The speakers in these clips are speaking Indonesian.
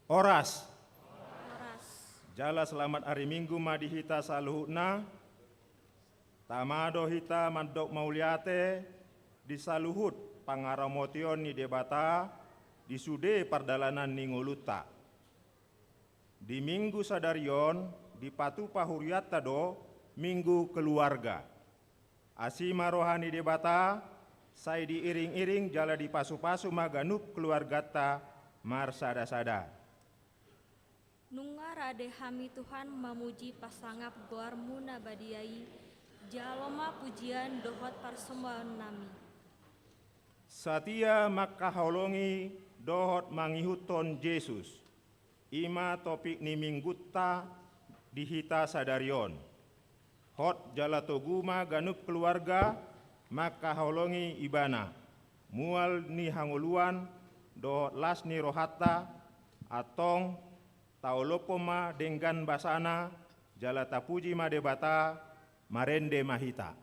Oras. Jala selamat hari Minggu madihita saluhutna. Tamado hita mandok mauliate di saluhut pangaramotion ni debata di sude pardalanan ni nguluta. Di Minggu sadarion di patu pahuriata do Minggu keluarga. Asima rohani debata saya diiring-iring jala di pasu-pasu maganup keluargata marsada-sada. Nungara dehami Tuhan memuji pasangap goar muna badiai jaloma pujian dohot persembahan nami. Satia makaholongi dohot mangihuton Yesus. Ima topik ni minggutta dihita sadarion. Hot jala toguma ganup keluarga makaholongi ibana. Mual ni hanguluan dohot las ni rohata atong taolopoma dengan basana jala tapuji madebata marende mahita.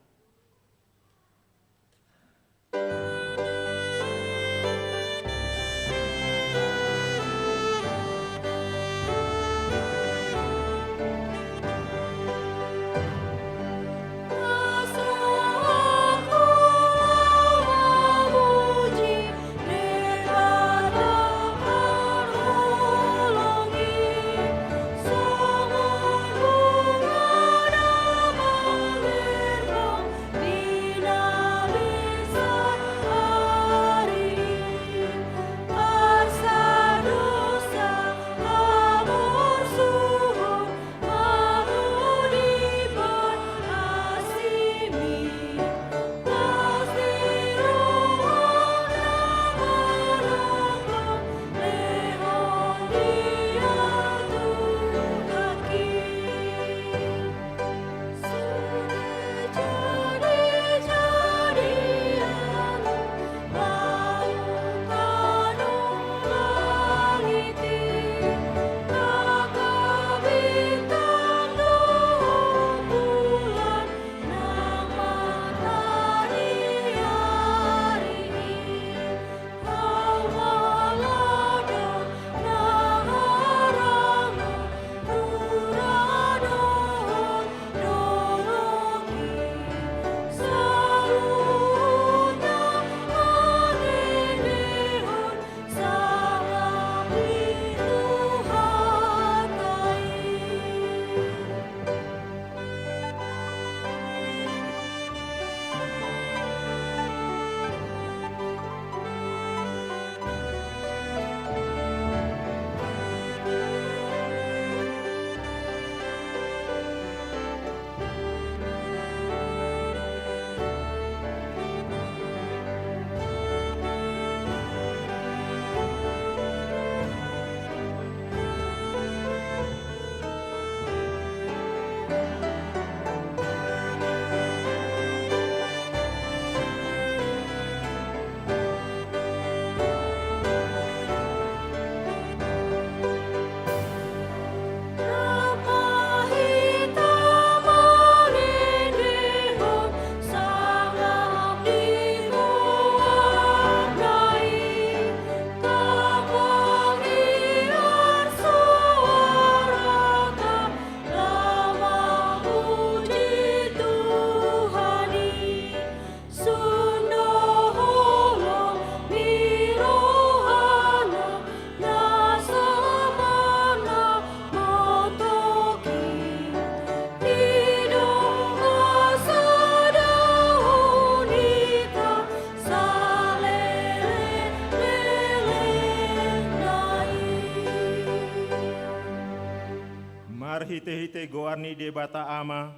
Hite-hite goarni debata ama,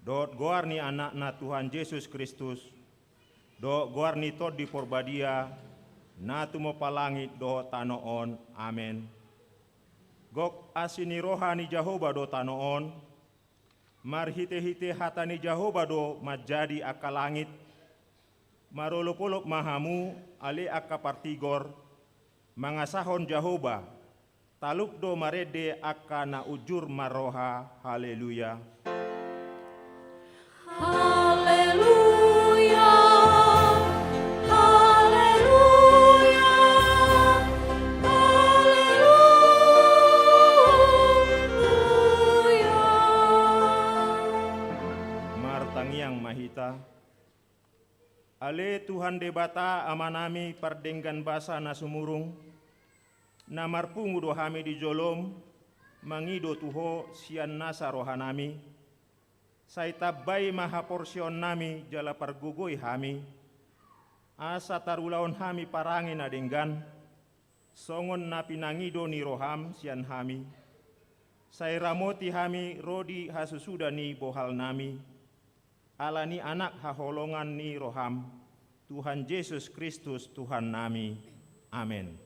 dot goarni anak na Tuhan Yesus Kristus, dot goarni tod di porbadia, na tumo palangit do tanoon, amen. Gok asini rohani Jehovah do tanoon, mar hite-hite hatani Jehovah do majadi akalangit, marolopolop mahamu ali akapartigor, mangasahon Jehovah, taluk do marede akana ujur maroha, haleluya. Haleluya, haleluya, haleluya. Yang Mahita. Ale Tuhan debata amanami pardenggan basa na sumurung, na marpungu do hami di jolom, mangido tuho sian nasa rohanami, say tabay maha porsyon nami jala pargugoy hami, asa tarulaon hami parangin na denggan, songon na pinangido ni roham sian hami, say ramoti hami rodi hasusuda ni bohal nami, alani anak haholongan ni roham, Tuhan Yesus Kristus Tuhan nami. Amin.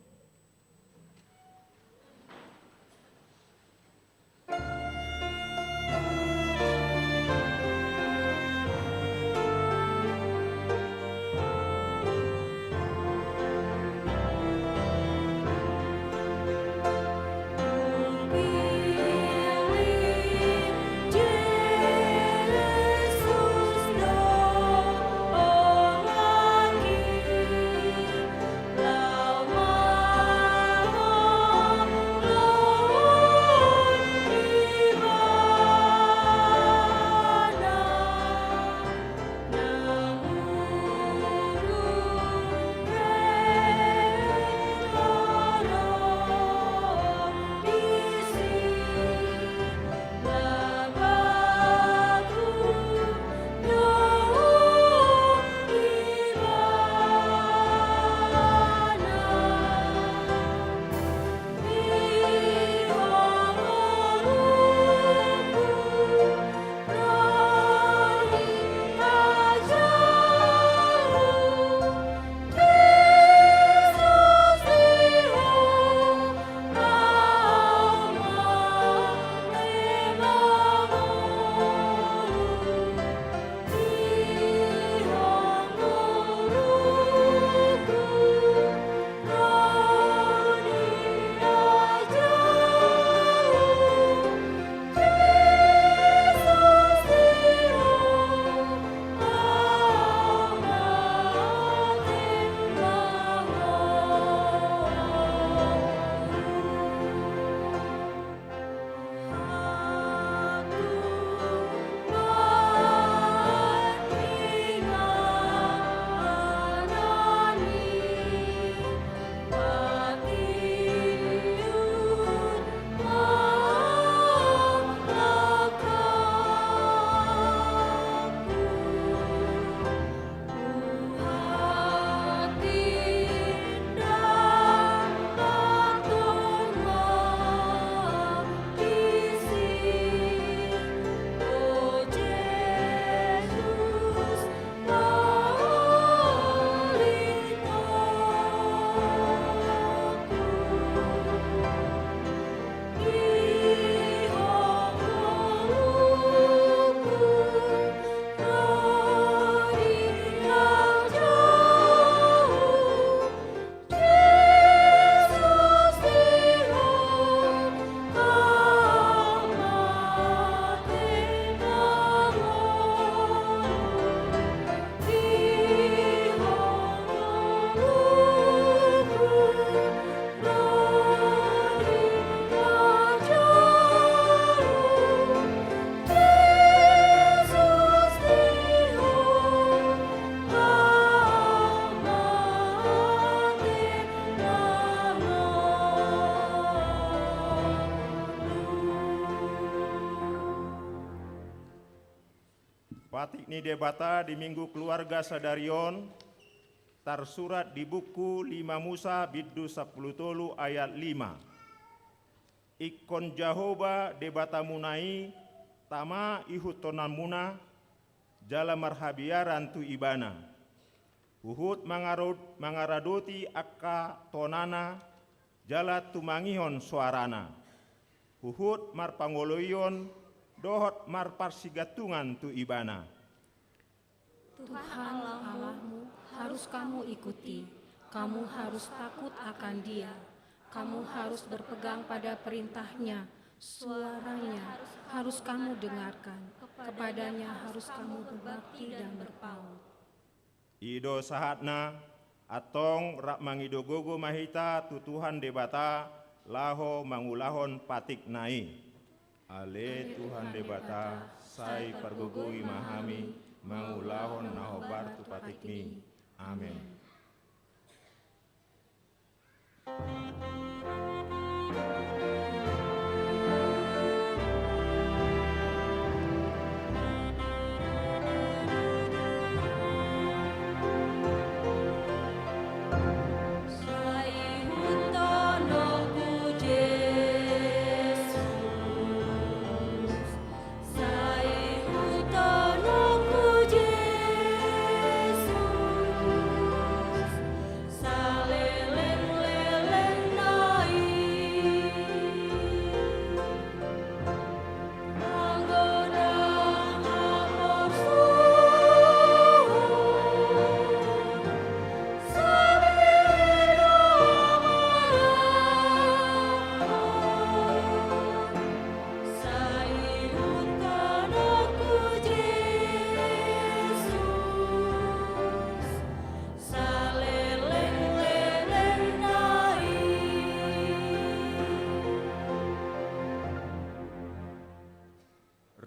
Patik ni debata di Minggu Keluarga Sadarion, tersurat di buku 5 Musa biddu 10 tolu ayat 5. Ikon Jahoba debata munai, tama ihutonan muna, jala marhabiaran tu ibana. Uhut mangaradoti akka tonana, jala tumangihon suarana. Uhut marpangoloyon, dohot marparsigatungan tu ibana. Tuhan Allahmu harus kamu ikuti, kamu harus takut akan Dia, kamu harus berpegang pada perintahnya, suaranya harus kamu dengarkan, kepadanya harus kamu berbakti dan berpaut. Ido sahatna, atong rak mangido gogo mahita tu Tuhan debata, laho mangulahon patik nai. Ale Tuhan debata, sai pargogoi mahami, mangulahon nahobar tu patikmi. Amin.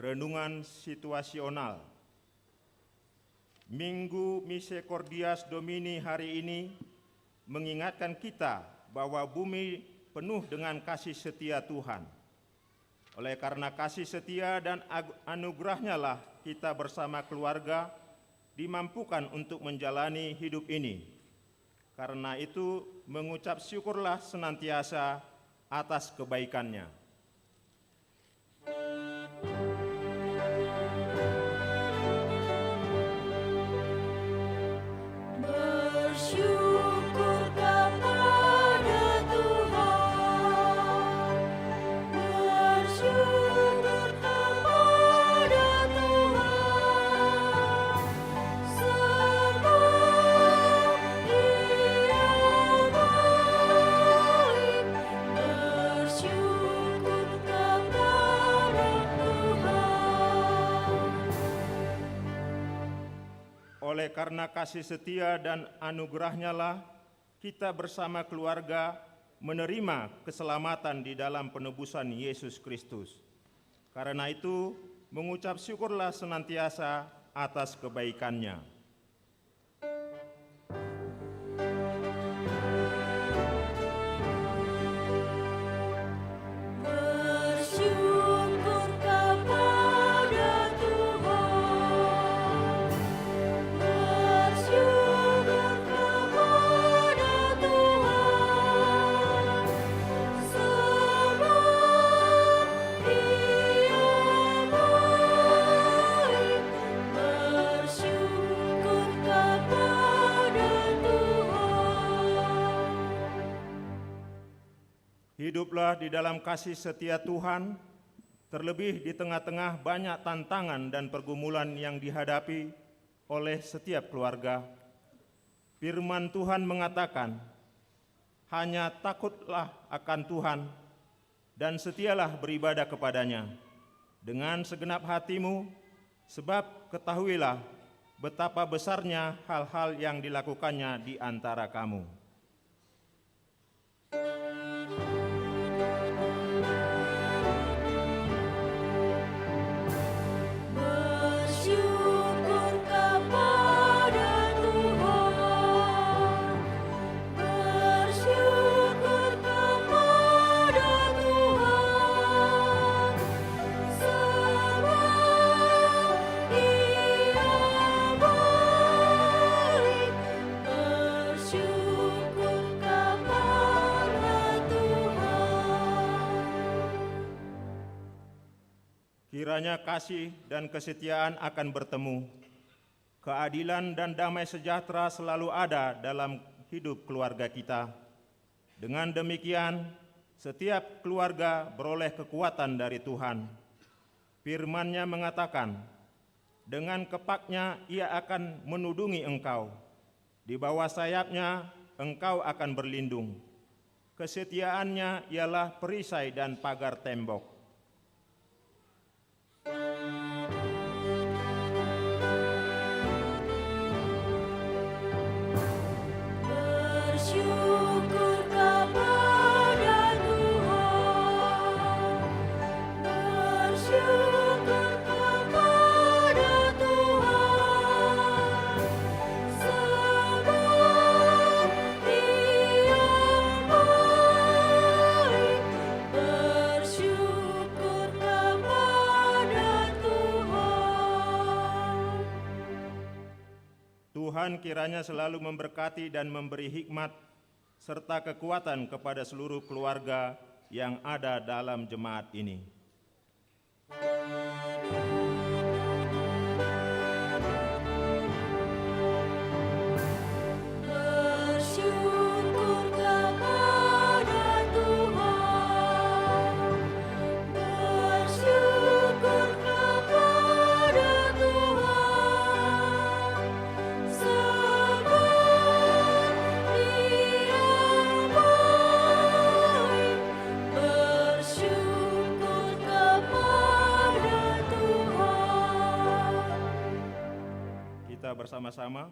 Renungan situasional. Minggu Misericordias Domini hari ini mengingatkan kita bahwa bumi penuh dengan kasih setia Tuhan. Oleh karena kasih setia dan anugerahnya lah kita bersama keluarga dimampukan untuk menjalani hidup ini. Karena itu mengucap syukurlah senantiasa atas kebaikannya. Oleh karena kasih setia dan anugerahnya lah kita bersama keluarga menerima keselamatan di dalam penebusan Yesus Kristus. Karena itu mengucap syukurlah senantiasa atas kebaikannya. Hiduplah di dalam kasih setia Tuhan, terlebih di tengah-tengah banyak tantangan dan pergumulan yang dihadapi oleh setiap keluarga. Firman Tuhan mengatakan, hanya takutlah akan Tuhan dan setialah beribadah kepadanya dengan segenap hatimu, sebab ketahuilah betapa besarnya hal-hal yang dilakukannya di antara kamu. Kiranya kasih dan kesetiaan akan bertemu, keadilan dan damai sejahtera selalu ada dalam hidup keluarga kita. Dengan demikian, setiap keluarga beroleh kekuatan dari Tuhan. Firman-Nya mengatakan, dengan kepaknya ia akan menudungi engkau, di bawah sayapnya engkau akan berlindung. Kesetiaannya ialah perisai dan pagar tembok. Bersyukur kepada Tuhan. Tuhan kiranya selalu memberkati dan memberi hikmat serta kekuatan kepada seluruh keluarga yang ada dalam jemaat ini. Bersyukur kepada Tuhan, bersyukur kepada Tuhan, sebab Dia baik. Bersyukur kepada Tuhan. Kita bersama-sama.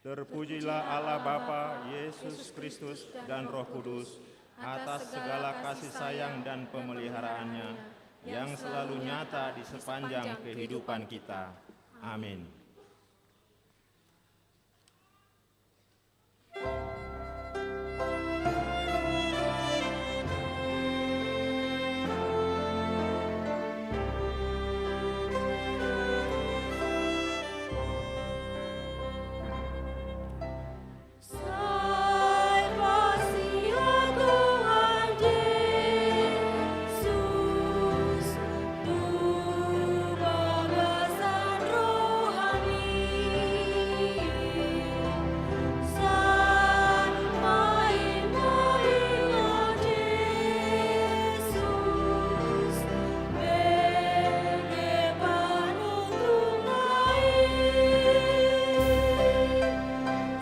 Terpujilah Allah Bapa, Yesus Kristus, dan Roh Kudus atas segala kasih sayang dan pemeliharaannya yang selalu nyata di sepanjang kehidupan kita. Amin. Salvasi Tuhan Yesus, tu bagasan rohani, Maha Yesus, berdepan untuk naik.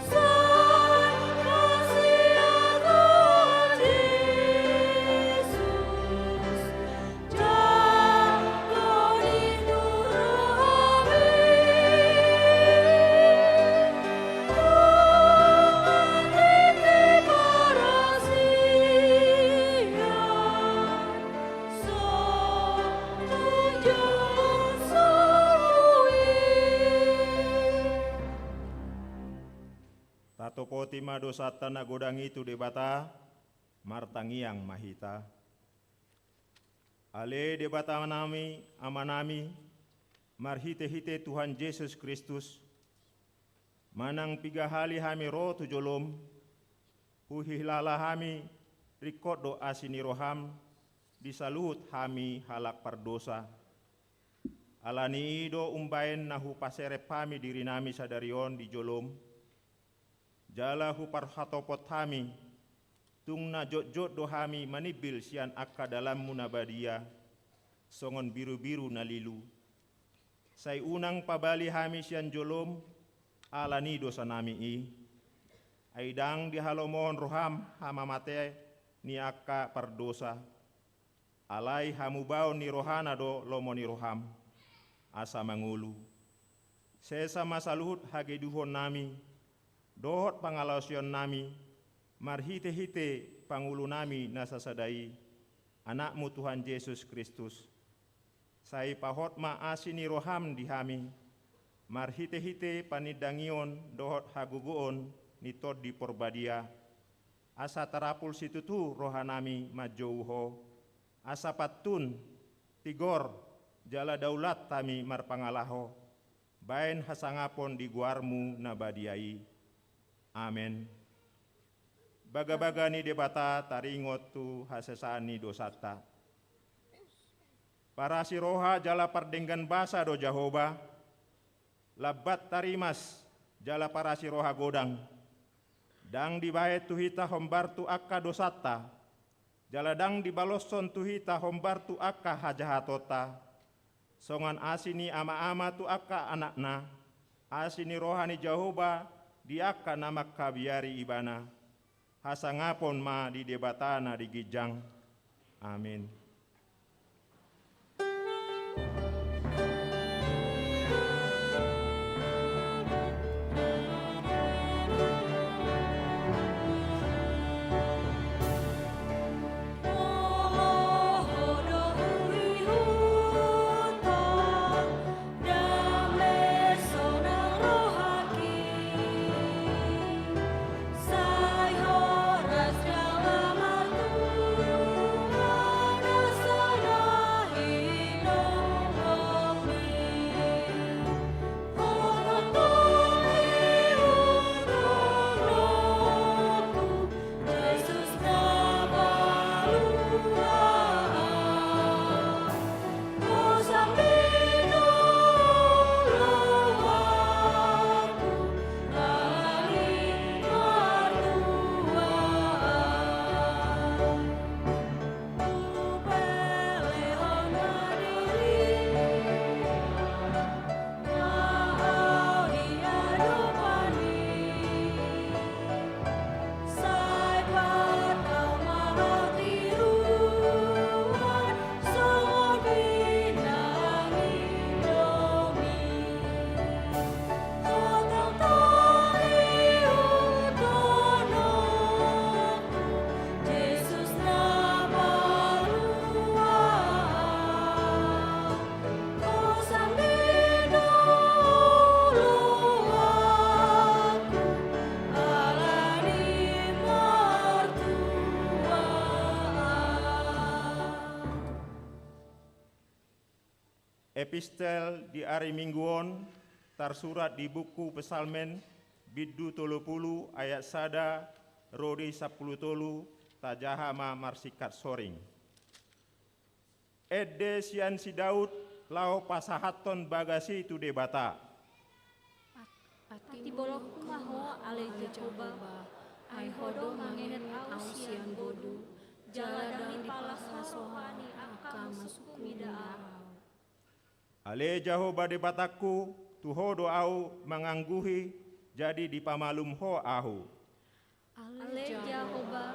Salvasi Tuhan Yesus, jago di rohani, Tato kotima dosata na godang itu debata, martangiang mahita. Ale debata amanami, marhite-hite Tuhan Yesus Kristus, manang pigahali hami roh tujolom, huhihlala hami rikodo asini roham, disaluhut hami halak pardosa. Alani ido umbaen nahu paserep hami diri nami sadarion di jolom, jala hu parhatopot hami, tung na jot-jot do hami manibil sian akka dalam munabadia, songon biru-biru nalilu. Say unang pabali hami sian jolom, alani dosa nami i. Aidang dihalomohon roham hamamate ni akka pardosa. Alai hamubaon ni rohana do lomo ni roham, asa mangulu. Sesa masaluhut hageduhon nami, dohot pangalausion nami, marhite-hite pangulu nami nasasadai, anakmu Tuhan Yesus Kristus. Sai pahot ma asini roham dihami, marhite-hite panidangion dohot haguguon nitod di porbadia, asa tarapul situtu rohanami majouho, asa patun tigor jala daulat tami marpangalaho, baen hasangapon di guarmu nabadiai. Amen. Baga-baga ni debata taringot tu hasesani dosata. Para siroha jala pardenggan basa do Jahoba, labat tarimas jala para siroha godang. Dang dibae tuhita hombar tu akka dosata, jala dang dibaloson tuhita hombar tu akka hajahatota. Songan asini ama-ama tu akka anakna, asini rohani Jahoba, diaka nama kabiari ibana, hasangapon ma di debatana di gijang. Amin. Sai horas dalam artu epistel di hari mingguon tersurat di buku Pesalmen biddu 30 ayat sada rodi 10 tolu tajahama marsikat soring. Edde sian si Daud lau pasahaton bagasi tu debata. Pati bolok kumaho ale Jehovah, ai hodo mangenet ausian bodu, jaladani palas hasohani aka masuk midao. Ale Jehovah debataku, tuho doau mengangguhi, jadi dipamalum ho ahu. Ale Jehovah,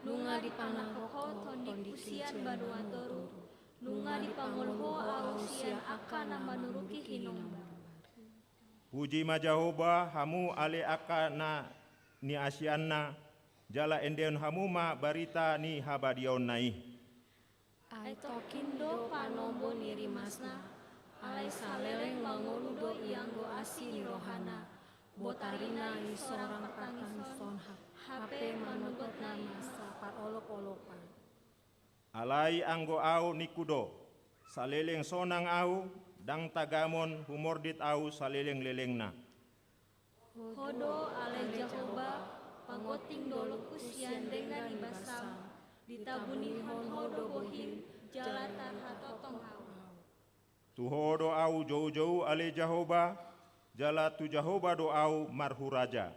nunga dipanangkoko tondi kusian banuatoru, nunga dipangulho ausian aka nama nuruki hinomba. Puji ma Jehovah, hamu ale aka na ni asianna, jala endeon hamu ma barita ni habadion nai. Ai tokindo panombo nirimasna, alai saleleng mangoludo ianggo asi ni rohana, botarina i sorang patang sonha, hape manugot nama sapar olok-olokan. Alai anggo au nikudo, saleleng sonang au, dang tagamon humordit au saleleng lelengna. Hodo alai Jehovah, pangoting dolo kusian dengan ibasam, ditabuni hodo bohim, jalatar hatotong au. Tuho doau jauh-jauh ale Jehovah, jala tu Jehovah doau marhuraja.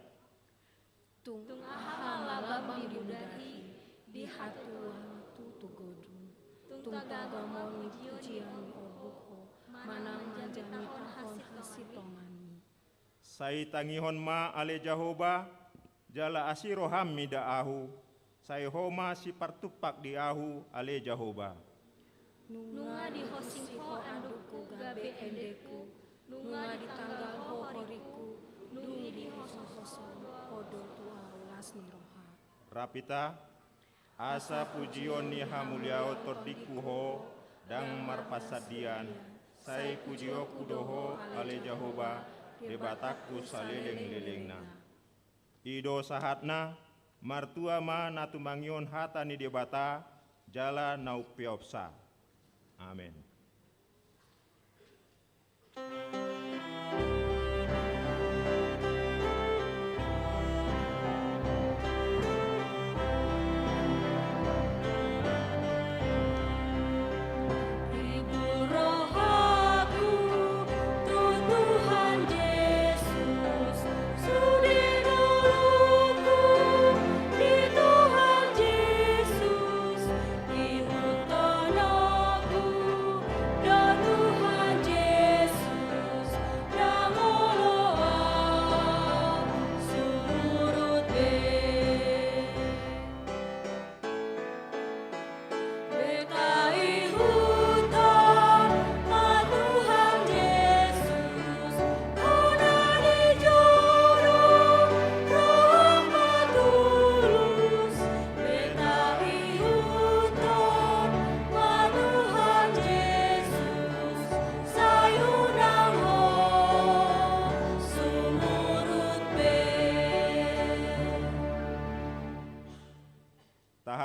Tung aha labam dibudahi, di hatuan tu godun. tung tagagamon pujian obukho, manang menjadi tahun hasil tongani. Sai tangihon ma ale Jehovah, jala asiroham mida ahu, sai homa si partupak di ahu ale Jehovah. Nunga di hosingho andukku gabe endeku, nunga di tanggal ho horiku, nungi di hoso-hoso Hodo tua ulas ni roha. Rapita, asa pujion ni hamuliao tordiku ho, dang marpasadian, sai pujio kudoho ale Jehovah, debataku saleleng-lelengna. Ido sahatna, martua ma natumangion hata ni debata, jala naupiopsa. Amin.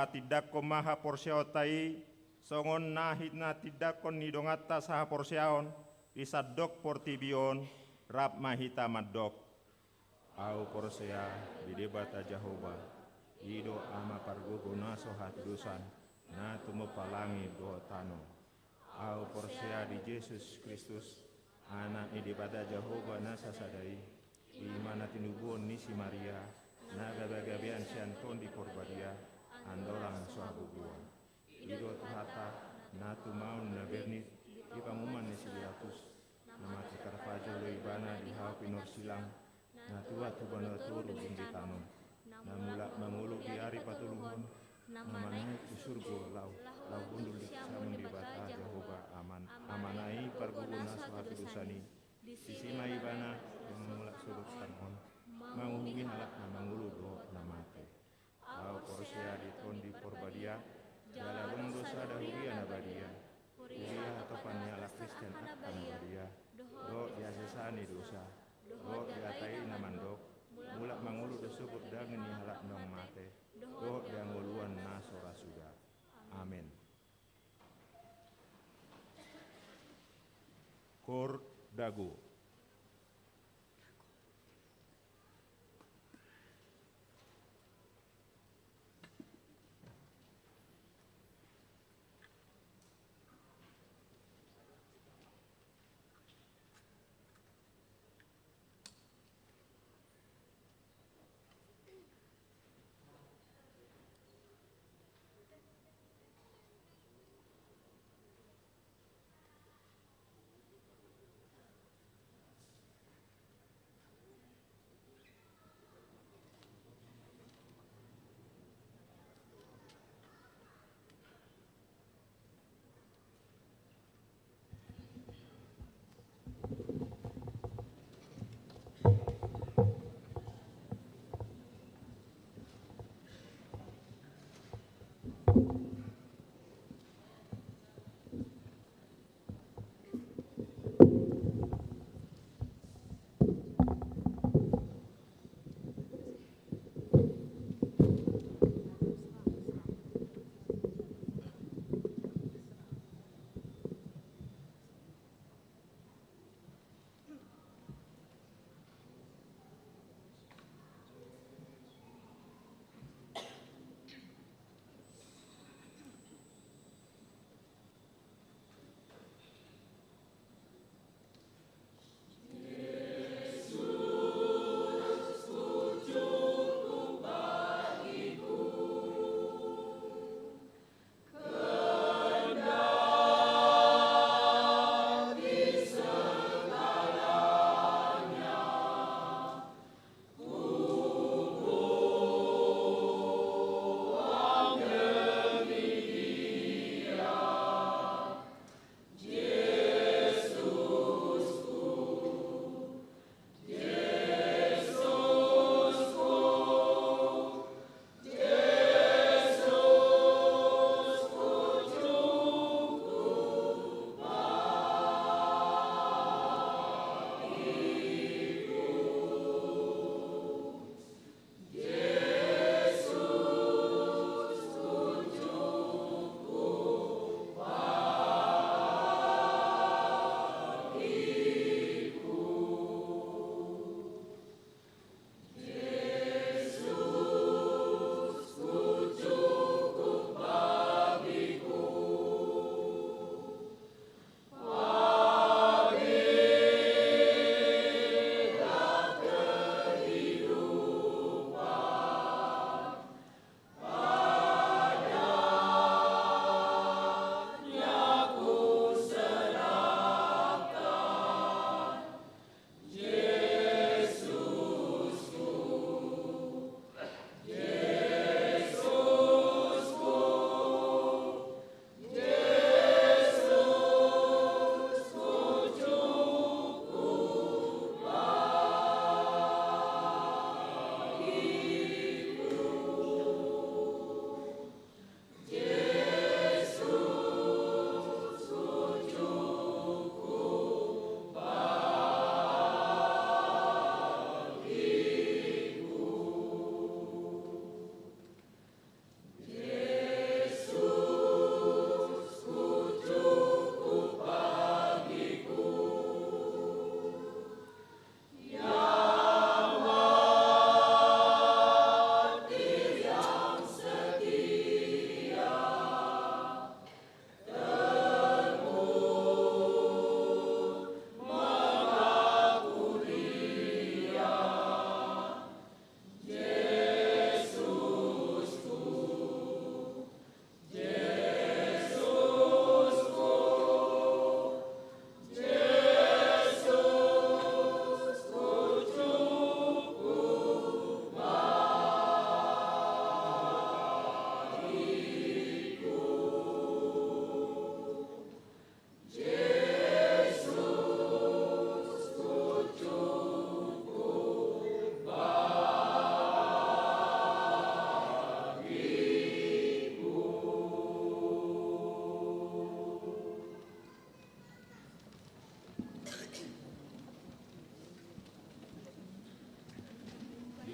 Tidak komaha porsiautai songon nahit na tidak kon nidongata saha porsiaon isadok portibion rap mahita madok au porsia bidebata Jehovah ido ama parguguna sohat dusan na tumo palangi do tano au porsia di Yesus Kristus anak idebata Jehovah na sasadai imana tinubon ni si Maria na gabagabian sianton di porbadia andolang suabubuan ido tuhata natu maun na bernis di pamuman ni sibiatus nama tikarpajo loibana di hapinor silang natua tubana turu di tanum namula mamulu di hari patuluhon nama naik di surga lau bundul di samun di bata Jehovah aman amanai parguguna suatu dusani sisi maibana yang memulak surut tanhon mangungin halak namangulu do namate au porsia di tondi porbadia jala bung dosa dahuria nabadia kuria topannya ala Kristen nabadia do diasesani dosa do diatai namandok mulak mangulu dosubut dangen ni halak nong mate do dianguluan nasora sudah amin. Kor Dago.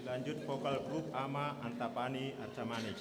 Lanjut vokal grup Ama Antapani Arcamanik.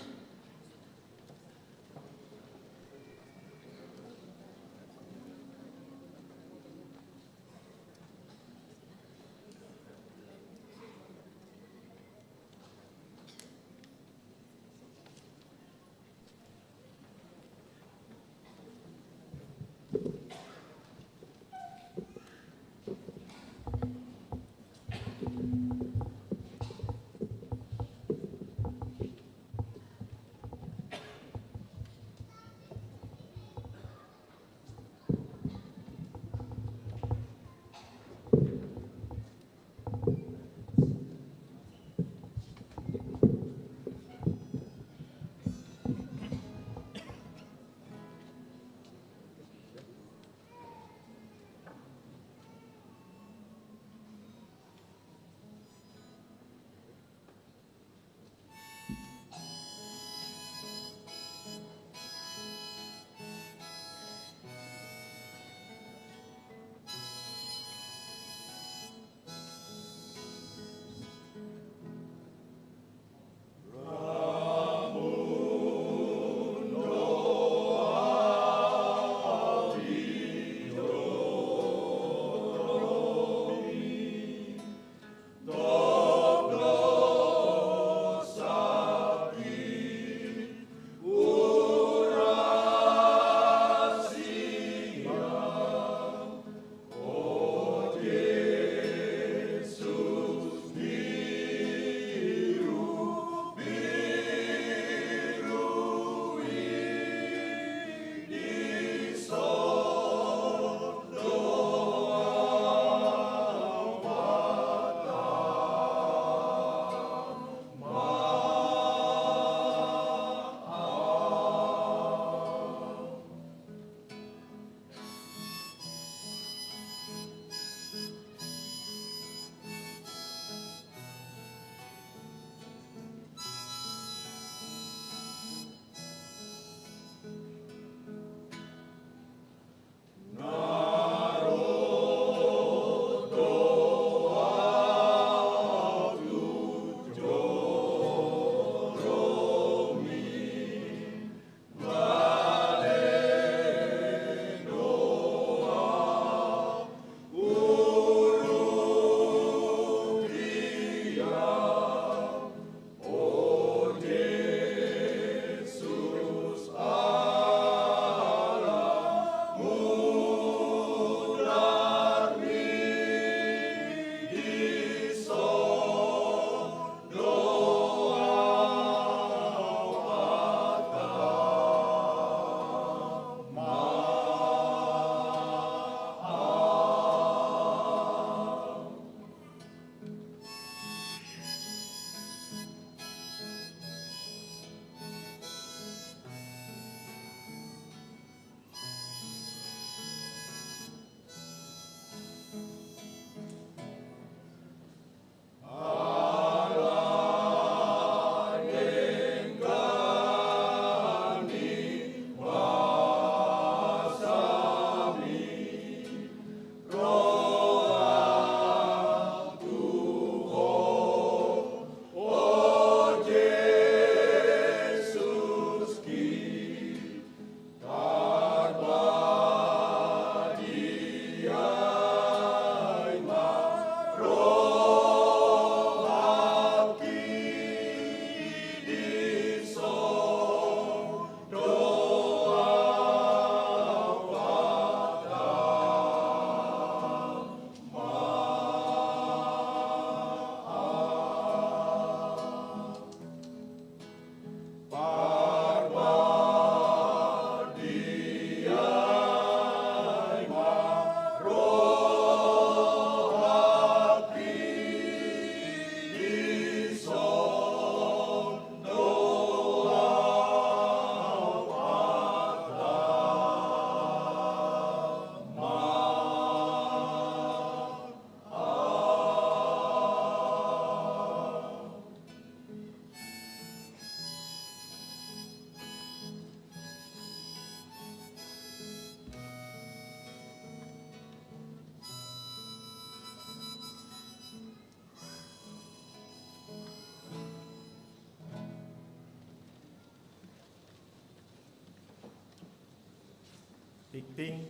Tikting.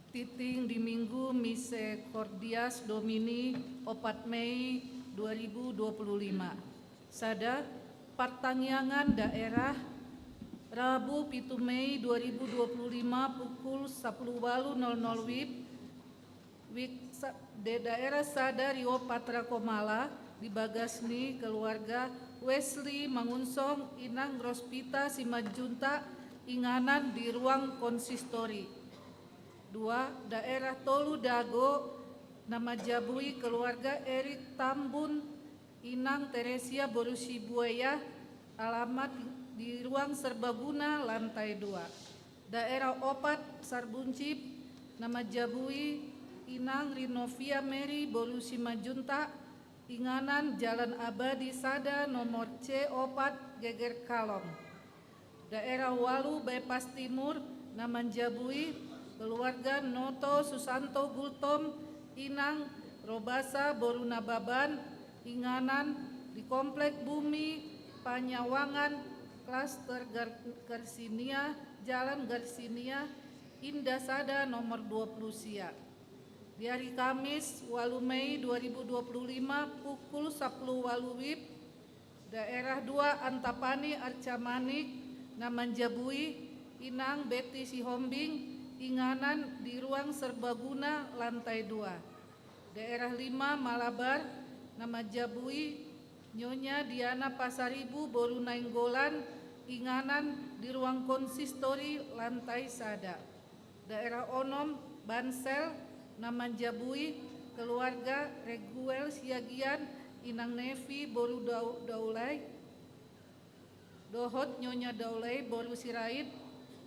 Titing di Minggu Misericordias Domini 4 Mei 2025. Sada Pertangyangan Daerah Rabu 7 Mei 2025 pukul 10.00 WIB di daerah Sada Rio Patra Komala di Bagasni keluarga Wesley Mangunsong Inang Rospita Simajunta Inganan di ruang konsistori. 2. Daerah Tolu Dago nama Jabui keluarga Erik Tambun Inang Teresia Borusi Buaya alamat di ruang serbaguna lantai 2. Daerah Opat Sarbuncip nama Jabui Inang Rinovia Mary Borusi Majunta Inganan Jalan Abadi Sada nomor C Opat Geger Kalong. Daerah Walu Bypass Timur nama Jabui keluarga Noto Susanto Gultom Inang Robasa Boruna Baban Inganan di Komplek Bumi Panyawangan Klaster Garsinia Jalan Garsinia Indah Sada nomor 20 Siak. Di hari Kamis 8 Mei 2025 pukul 10 WIB daerah 2 Antapani Arcamanik Namanjabui Inang Betty Sihombing Inganan di ruang serbaguna lantai 2. Daerah 5 Malabar nama Jabui Nyonya Diana Pasaribu Boru Nainggolan Inganan di ruang konsistori lantai Sada. Daerah Onom Bansel nama Jabui keluarga Reguel Siagian Inang Nevi Boru Daulay Dohot Nyonya Daulay Boru Sirait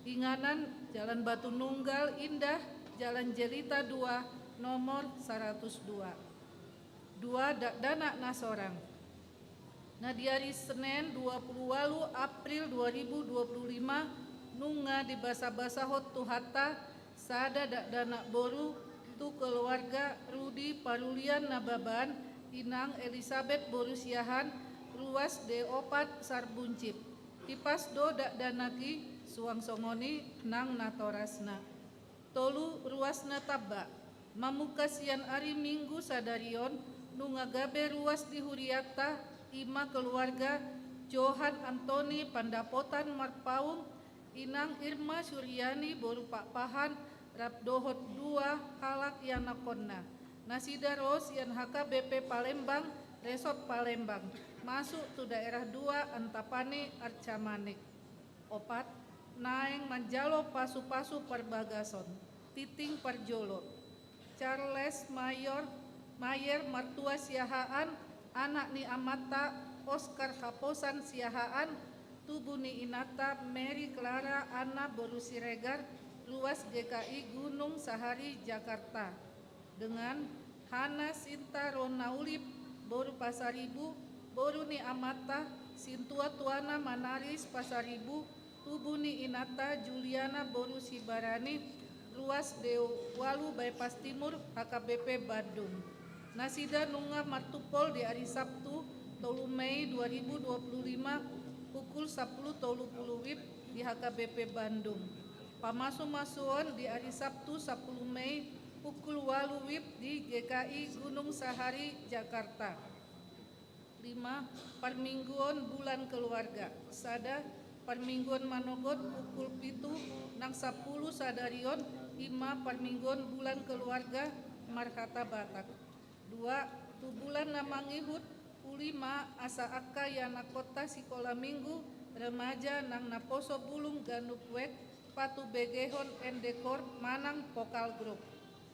Inganan Jalan Batu Nunggal Indah Jalan Jelita 2 nomor 102. 2. Dana Nasorang. Nah di hari Senin 28 April 2025 nunga di basa-basa hot tuhata sada dana boru tu keluarga Rudi Parulian Nababan Inang Elizabeth Borusiahan ruas D4 Sarbuncip tipas do danaki suang songoni nang natorasna tolu ruasna tabba mamukasian ari Minggu sadarion nunga gabe ruas di Huriata ima keluarga Johan Antoni Pandapotan Marpaung Inang Irma Suryani Boru Pak Pahan Rabdohot 2 halak yanakonna Nasida Ros yang HKBP Palembang Resort Palembang masuk tu daerah 2 Antapani Arcamanik. 4. Naeng Manjalo Pasu-Pasu Perbagason Titing Parjolo Charles Mayer Martua Siahaan anak ni Amata Oscar Haposan Siahaan Tubuni Inata Mary Clara Anna Boru Siregar luas GKI Gunung Sahari Jakarta dengan Hana Sinta Ronaulip Boru Pasaribu Boru ni Amata Sintua Tuana Manaris Pasaribu Tubuni Inata Juliana Boru Sibarani ruas Dewalu Bypass Timur HKBP Bandung. Nasida nunga Martupol di hari Sabtu 3 Mei 2025 pukul 10.30 WIB di HKBP Bandung. Pamasu-masuon di hari Sabtu 10 Mei pukul 8 WIB di GKI Gunung Sahari Jakarta. 5. Permingguan bulan keluarga sada Permingguan Manogot pukul 7 nang 10 sadarion 5 permingguan bulan keluarga Markata Batak. 2. Tu bulan namangihut 5 asa akka yana kota sikola minggu remaja nang naposo bulung ganuk wek patu begehon endekor manang pokal grup.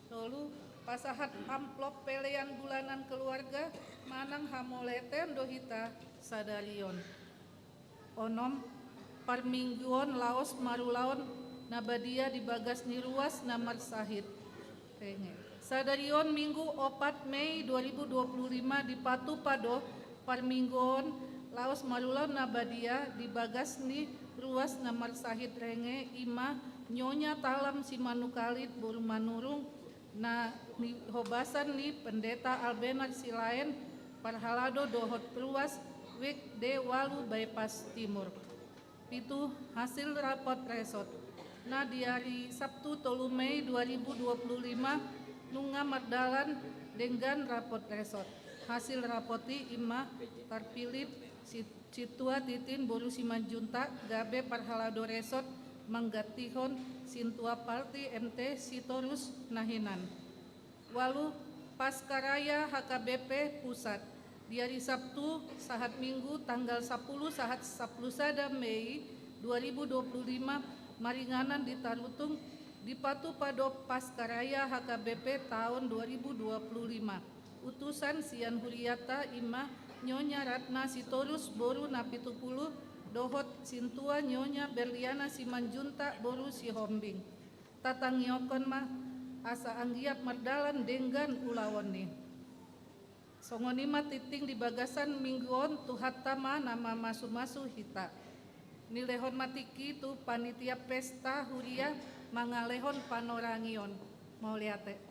Tolu pasahat amplop pelean bulanan keluarga manang hamoleten dohita sadarion. Onom Parmingguon Laos Marulaon Nabadia di Bagas Niruas Namar Sahid Renge. Sadarion Minggu 4 Mei 2025 di Patu Pado Parmingguon Laos Marulaon Nabadia di Bagas Ni Ruas Namar Sahid Renge Ima Nyonya Talam Simanukalit Buru Manurung na ni hobasan ni Pendeta Albenar Silaen Parhalado Dohot Perluas Wik D Walu Bypass Timur. Pitu hasil rapot resot. Na di hari Sabtu 3 Mei 2025 nunga mardalan dengan rapot resot. Hasil rapoti imah terpilih Citua Titin Boru Simanjunta Gabe Parhalado Resort Manggatihon Sintua Parti MT Sitorus Nahinan. Walu Paskaraya HKBP Pusat di hari Sabtu sahat Minggu tanggal 10 sahat 10 Mei 2025 maringanan di Tarutung di Patu Pado Paskaraya HKBP tahun 2025. Utusan Sian Huriata Imah Nyonya Ratna Sitorus Boru Napitupulu Dohot Sintua Nyonya Berliana Simanjunta Boru Sihombing. Tatang nyokon mah asa anggiap mardalan dengan ulawon nih. Songonima titing di bagasan mingguon tuhatama nama masu-masu hita. Nilehon matiki tu panitia pesta huria mangalehon panorangion. Mau lihat teh.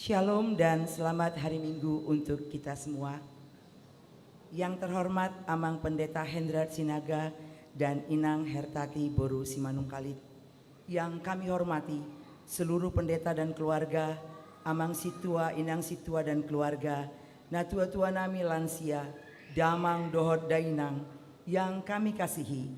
Shalom dan selamat hari Minggu untuk kita semua. Yang terhormat Amang Pendeta Hendrat Sinaga dan Inang Hertati Boru Simanungkalit. Yang kami hormati seluruh pendeta dan keluarga, Amang Situa, Inang Situa dan keluarga, natua-tua nami lansia, damang dohot dainang, yang kami kasihi,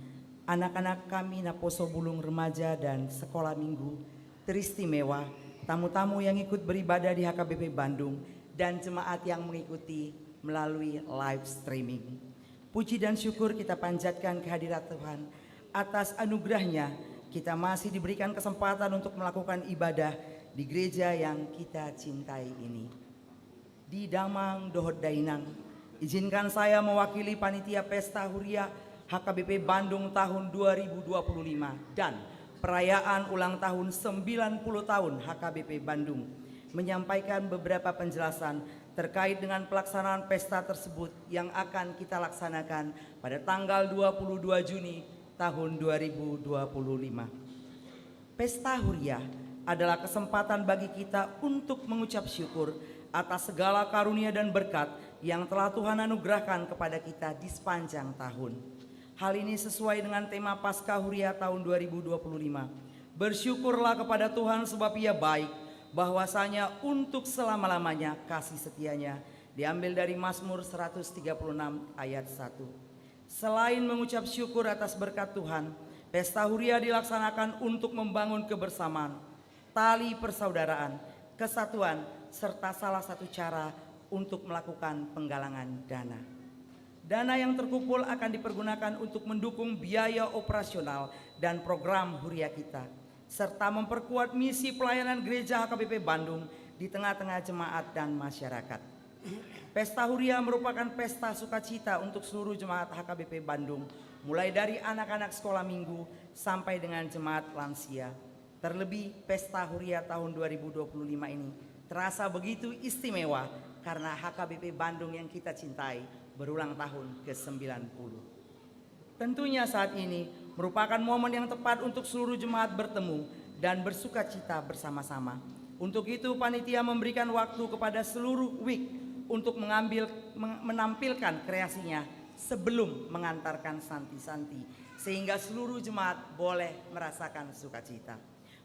anak-anak kami naposo bulung remaja dan sekolah minggu, teristimewa, tamu-tamu yang ikut beribadah di HKBP Bandung, dan jemaat yang mengikuti melalui live streaming. Puji dan syukur kita panjatkan kehadirat Tuhan. Atas anugerahnya kita masih diberikan kesempatan untuk melakukan ibadah di gereja yang kita cintai ini. Di Damang Dohot Dainang, izinkan saya mewakili Panitia Pesta Huria HKBP Bandung tahun 2025 dan perayaan ulang tahun 90 tahun HKBP Bandung menyampaikan beberapa penjelasan terkait dengan pelaksanaan pesta tersebut yang akan kita laksanakan pada tanggal 22 Juni tahun 2025. Pesta Huria adalah kesempatan bagi kita untuk mengucap syukur atas segala karunia dan berkat yang telah Tuhan anugerahkan kepada kita di sepanjang tahun. Hal ini sesuai dengan tema Paskah Huria tahun 2025. Bersyukurlah kepada Tuhan sebab Ia baik, bahwasanya untuk selama-lamanya kasih setianya. Diambil dari Mazmur 136 ayat 1. Selain mengucap syukur atas berkat Tuhan, Pesta Huria dilaksanakan untuk membangun kebersamaan, tali persaudaraan, kesatuan, serta salah satu cara untuk melakukan penggalangan dana. Dana yang terkumpul akan dipergunakan untuk mendukung biaya operasional dan program Huria kita, serta memperkuat misi pelayanan gereja HKBP Bandung di tengah-tengah jemaat dan masyarakat. Pesta Huria merupakan pesta sukacita untuk seluruh jemaat HKBP Bandung, mulai dari anak-anak sekolah minggu sampai dengan jemaat lansia. Terlebih Pesta Huria tahun 2025 ini terasa begitu istimewa karena HKBP Bandung yang kita cintai berulang tahun ke-90. Tentunya saat ini merupakan momen yang tepat untuk seluruh jemaat bertemu dan bersukacita bersama-sama. Untuk itu panitia memberikan waktu kepada seluruh week untuk menampilkan kreasinya sebelum mengantarkan santi-santi, sehingga seluruh jemaat boleh merasakan sukacita.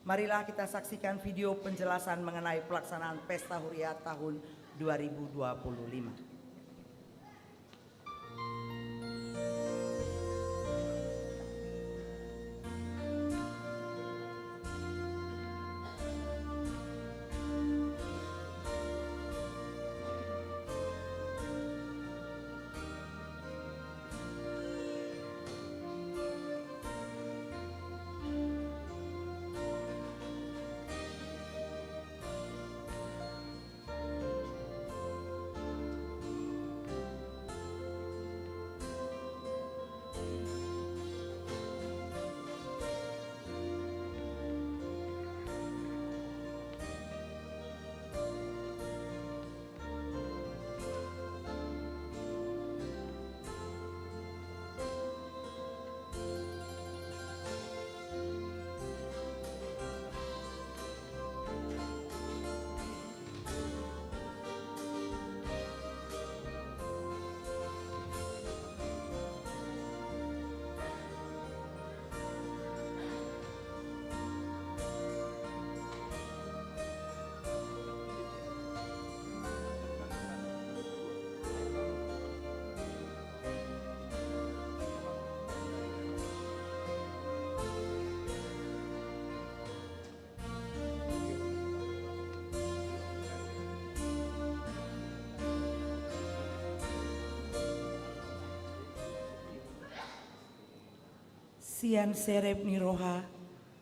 Marilah kita saksikan video penjelasan mengenai pelaksanaan Pesta Huria tahun 2025. sian serep ni roha,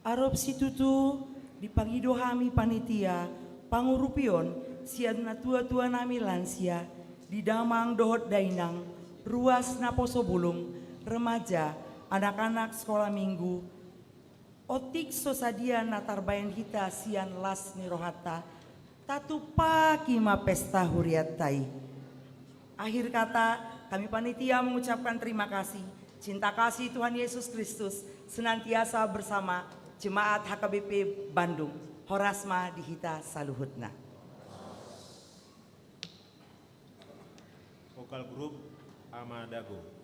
arop situtu dipangido hami panitia, pangurupion sian na tua-tua nami lansia, di damang dohot dainang, ruas naposo bulung, remaja, anak-anak sekolah minggu, otik sosadia natarbayan hita sian las ni rohata, tatu paki ma pesta huriat tai. Akhir kata, kami panitia mengucapkan terima kasih. Cinta kasih Tuhan Yesus Kristus senantiasa bersama Jemaat HKBP Bandung. Horasma dihita saluhutna. Vokal grup Amadago.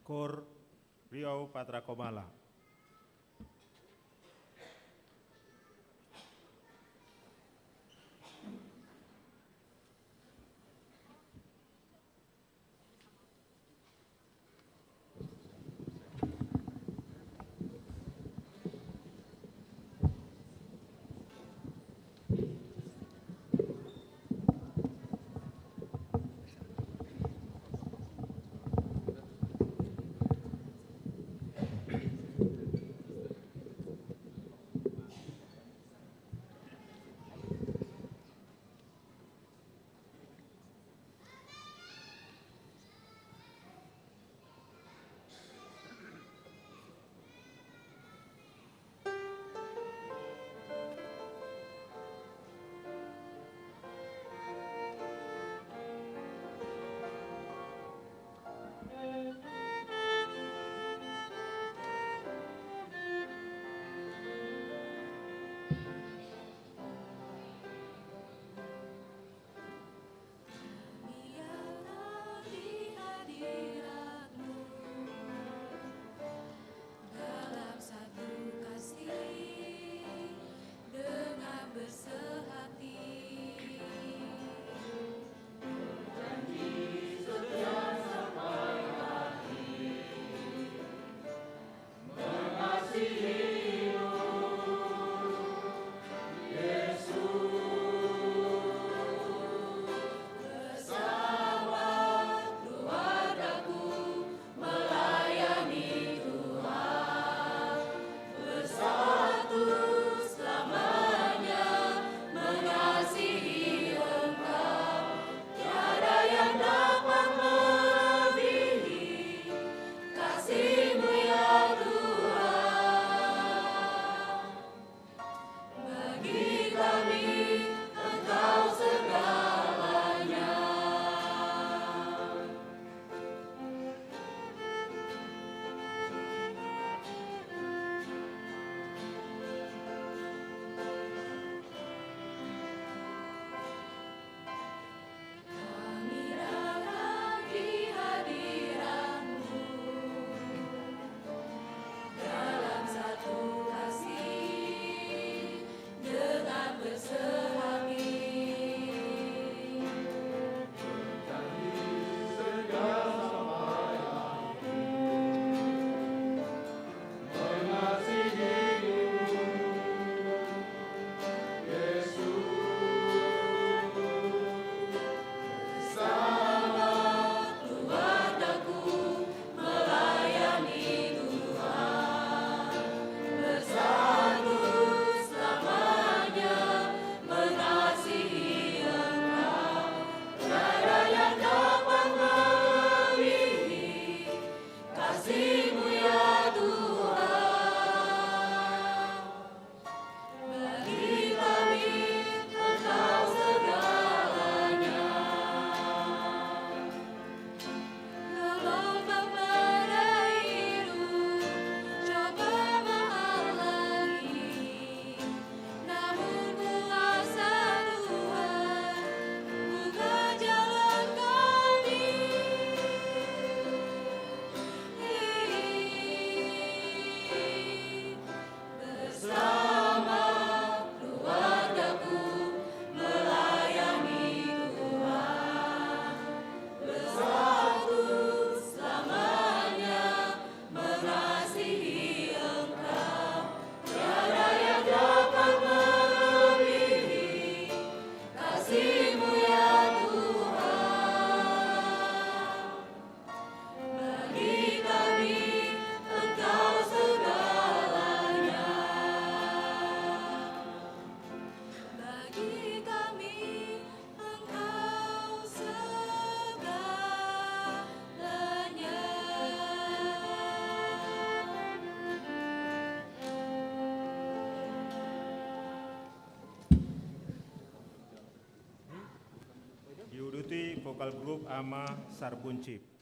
Kor Riau Patra Komala. Vokal Grup Ama Sarbuncip.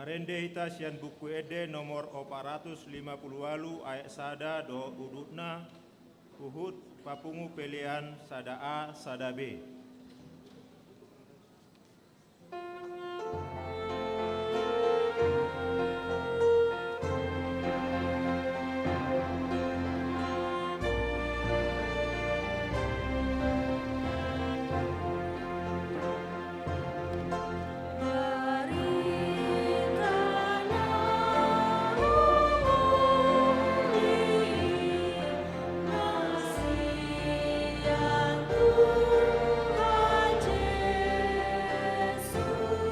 Marende hita sian buku ede nomor 450 ayat sada do udutna uhud papungu pilihan sada A sada B. Tuhan Yesus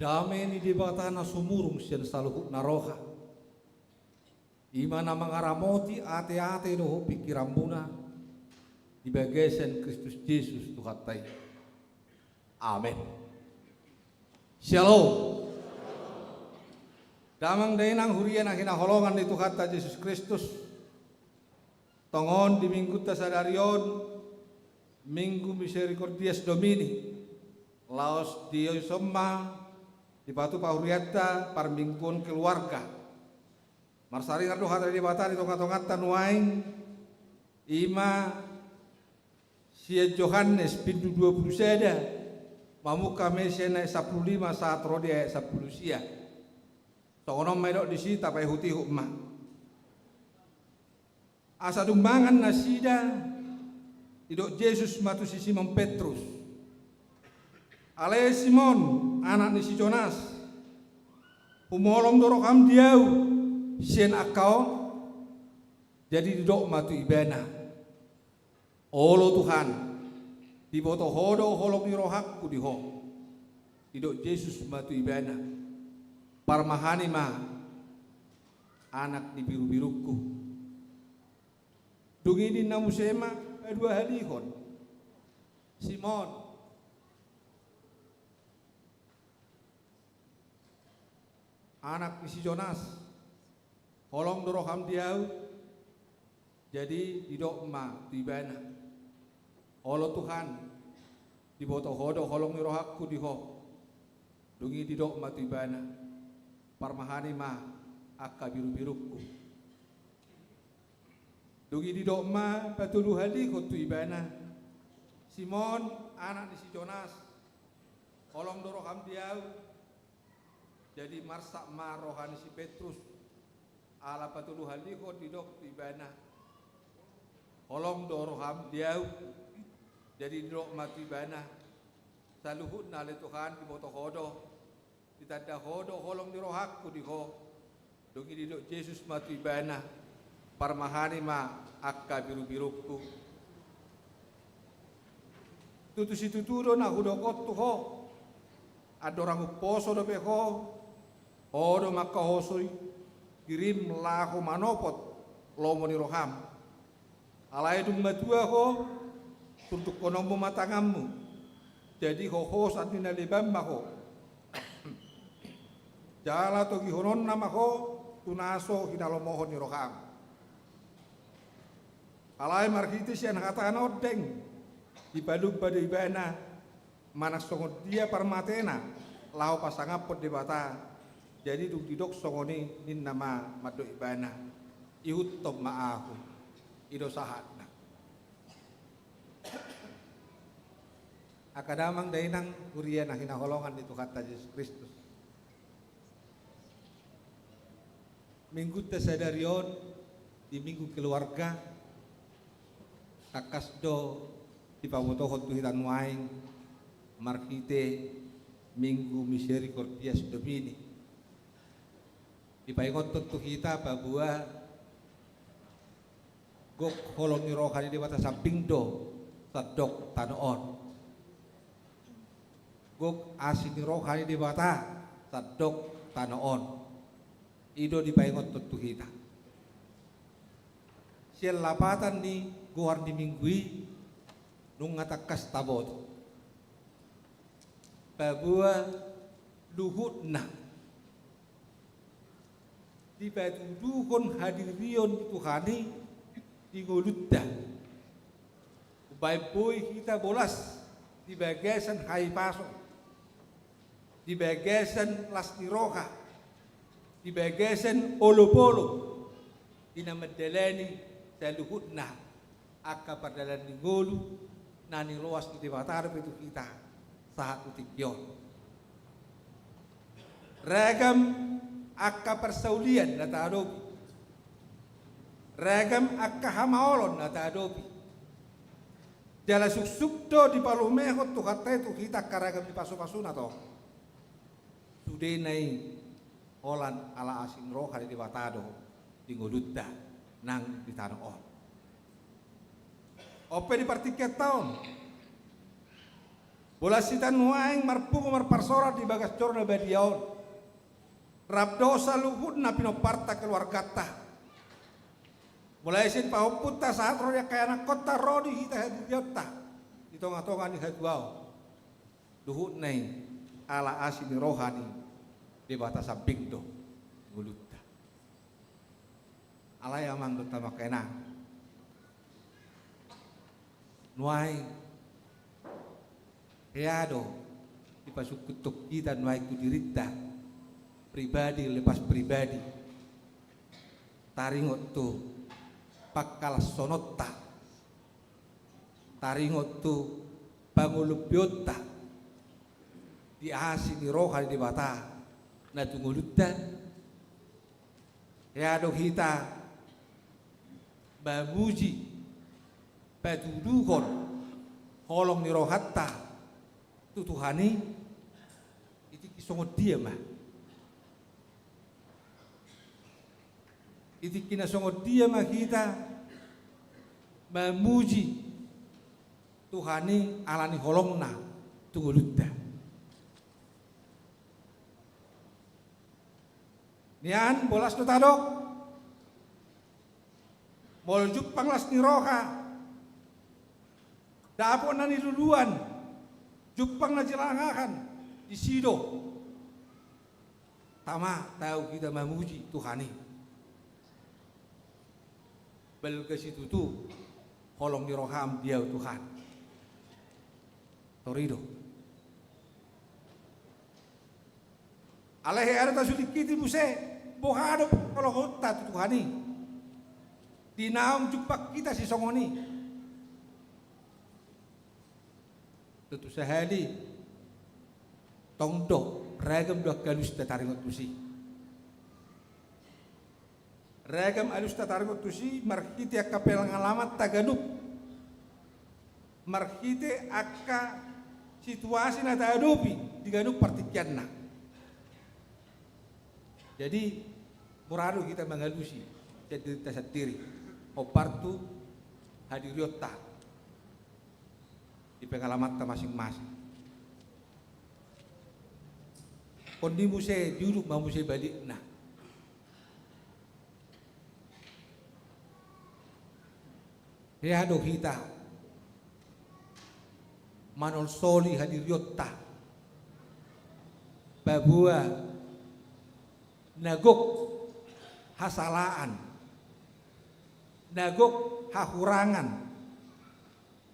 Dame ni di batana sumurung sian saluhut naroha. Imana mangaramoti ate-ate doho pikirambuna di bagesen Kristus Yesus Tuhatai. Amin. Shalom. Damang dainang hurian ang hinaholongan ni Tuhata Yesus Kristus. Tongon di minggu tasadarion, minggu misericordias Domini. Laos di Yosoma, di batu pahuriata, parmingkun keluarga. Marsari ngardo hata di bata di tongat-tongat tanuaing, ima sia Johannes pintu 20 seda, mamuka mesena 15 saat rodia 10 sia. Sokonom medok di sita pai huti hukma. Asa dumbangan nasida, idok Yesus matu si Simon Petrus. Ale Simon anak ni si Jonas, umolong dorokam diau, sien akau, jadi didok matu ibena. Olo Tuhan, diboto hodo holok ni rohakku diho, idok Yesus matu ibena. Parmahani ma, anak ni biru-biruku. Dungi di namusema, dua halihon, Simon. Anak si Jonas, holong doroham diau, jadi didok ma tibana. Holo Tuhan, diboto hodo holong nirohakku diho, dungi didok ma tibana, parmahani ma akka biru-biruku. Dungi didok ma patulu hali kotu ibana. Simon anak si Jonas, holong doroham diau. Jadi marsak ma rohani si Petrus ala patulu haliko didok tibana. Holong doroham diau jadi didok mati bana. Saluhut nale Tuhan di boto hodo ditanda hodo holong dirohakku diho. Dongi didok Yesus mati bana. Parmahani ma akka biru-biruku. Tutu si tuturo na hudokot tuho. Adorang uposo do beho. Odo maka hosoi kirim lahu manopot lomo ni roham. Alai dung matua ho untuk konomu matangamu. Jadi ho saat ni nalibam ho. Jala to gihonon nama ho tunaso hinalomoho ni roham. Alai markitis yang kata odeng dibalug pada ibana manak songot dia parmatena lau pasangapot di bata. Jadi duk songoni nin nama madu ibana ihut top maahu ido sahatna akadamang dainang kurian na hinaholongan itu kata Yesus Kristus. Minggu tasadarion di minggu keluarga kakasdo di pamotohon tuhitan waing markite minggu misericordias Domini. Ipaingot tentu kita bahwa gok holong ni rohani di batas samping do sadok tanoon. Gok asin ni rohani di batas sadok tanoon. Ido dipaingot tentu kita. Sial lapatan ni gohar di minggui nung ngatakas tabot. Bahwa luhut na di batuduhon hadirion Tuhani di ngolutta. Ubai kita bolas di bagasan hai paso, di bagasan las niroka, di bagasan olo-polo, di namadalani sa luhut na akka pardalan ni ngolu nani loas di batar itu kita saat utikyon. Ragam akka persaulian nata adopi. Ragam akka hamaolon nata adopi. Jala suksuk do di palumehot tu kata itu kita karagam di pasu-pasuna to. Sudah nai olan ala asin roh hari di batado di ngolutta nang di tanah on. Ope di partiket tahun. Bola sitan waing marpungo marparsora di bagas corna badiaon. Rabdosa luhud na pinoparta keluargata. Mulai sin pahuputa saat roya kaya anak kota rodi hita hadiryota. Itonga-tonga ni hadwao. Luhud nai ala asin rohani di batasa bigdo gulutta. Alay amang dota makena. Nuai Reado dipasuk kutuk kita nuai kudirita pribadi lepas pribadi taringot tu pakal sonota taringot tu pangulupiota di asi di roha di bata na tungulutan reado kita bamuji patudukon holong ni rohatta tutuhani itu kisongot dia mah itu kina songot dia mah kita memuji Tuhani alani holongna tungulutta nian bolas tu tadok mol jupang las ni roha dapon nani duluan jupang na jelangakan di sido tama tahu kita memuji Tuhani bel ke situ tu holong di roham dia Tuhan torido aleh arta sudikiti buse bohado kalau hota Tuhani di naum jupak kita si songoni tentu sehali tongdo ragam dua kalus tataringot tusi ragam alus tataringot tusi markite akapel ngalamat taganuk markite akka situasi na tahadupi diganuk partikianna jadi muradu kita mengalusi jadi tasatiri opartu hadiriota di pengalaman ta masing-masing. Kondi muse duduk mau muse balik nah. Reado hita manol soli hadiriota babua nagok hasalaan nagok hahurangan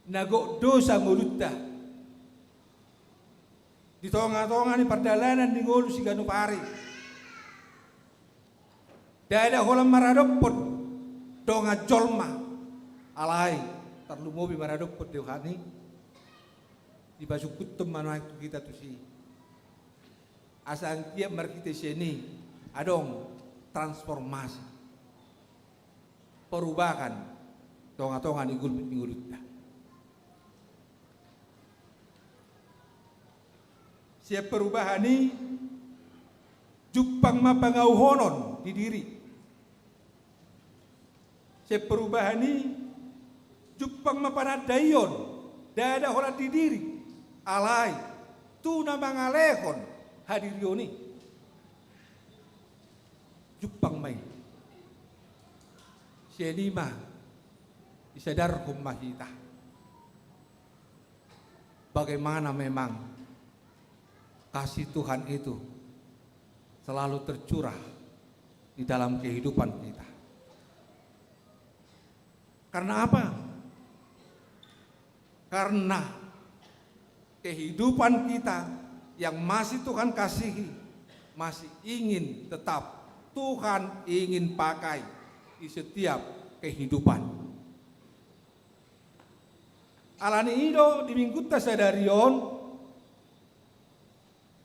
nagok dosa mulutta di tonga-tonga ni perdalanan di ngolu si ganupari dada holam maradopot donga jolma alai terlu mobi maradopot Tuhani di basuk kutum mana kita tu si asang tiap markite sini adong transformasi perubahan tonga-tonga ni ngulutta siap perubahan ini jupang mapangauhonon di diri siap perubahan ini jupang mapanadayon dada holat di diri alai tu namangalehon hadirioni jupang mai sielima disadar kumahita bagaimana memang kasih Tuhan itu selalu tercurah di dalam kehidupan kita. Karena apa? Karena kehidupan kita yang masih Tuhan kasihi masih ingin tetap Tuhan ingin pakai di setiap kehidupan. Alani ido di minggu tasadarion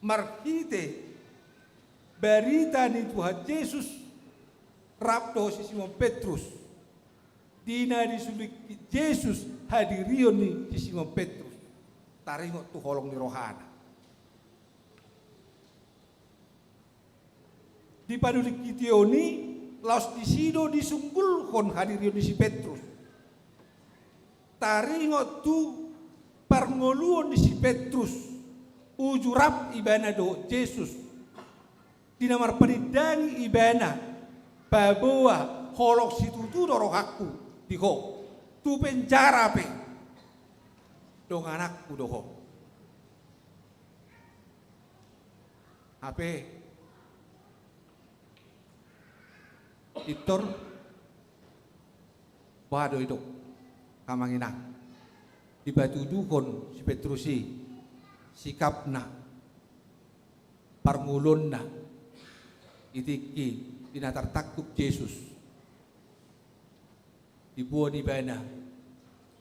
markite berita ni Tuhan Yesus rapto si Simon Petrus dina disulik Yesus hadirion ni si Simon Petrus taringot tu holong ni rohana di padulik kitioni laos di sido disunggul kon hadirion ni si Petrus taringot tu parngoluon ni si Petrus ujurap ibana do Jesus di namar panidangi ibana babawa holok situ doro hakku diho tu penjara pe dong anakku doho ape itor bado itu kamangina di batu dukon si Petrusi sikapna parngulonna itiki dinatar takuk Yesus dibuat di bana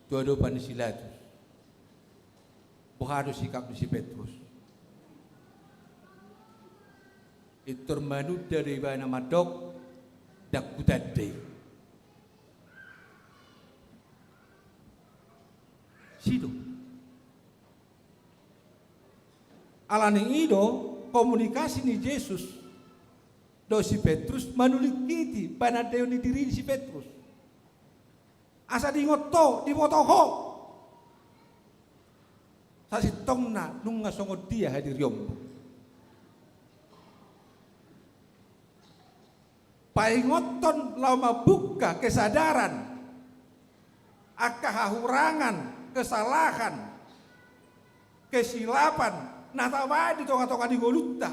jodoh panisilatu bohado sikap si Petrus itur manud dari bana madok dak kutade sido alani ido komunikasi ni Yesus do si Petrus manulik kiti panadeo ni diri si Petrus asa di ngoto di motoho sa si tongna nung ngasongo dia hadir yombo paingoton lama buka kesadaran akahahurangan kesalahan, kesilapan, natawa di tonga-tonga di golutta.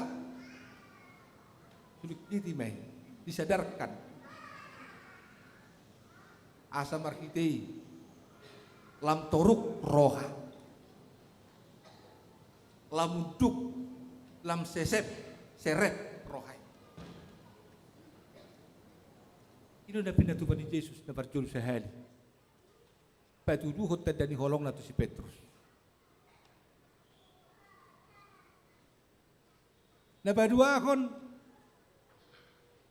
Sulit ini meh, disadarkan. Asa marhitei, lam toruk roha, lam unduk, lam sesep, serep roha. Ini udah pindah tuh pada Yesus, dapat jul sehari. Patuduhot tanda ni holong na to si Petrus. Napadua akon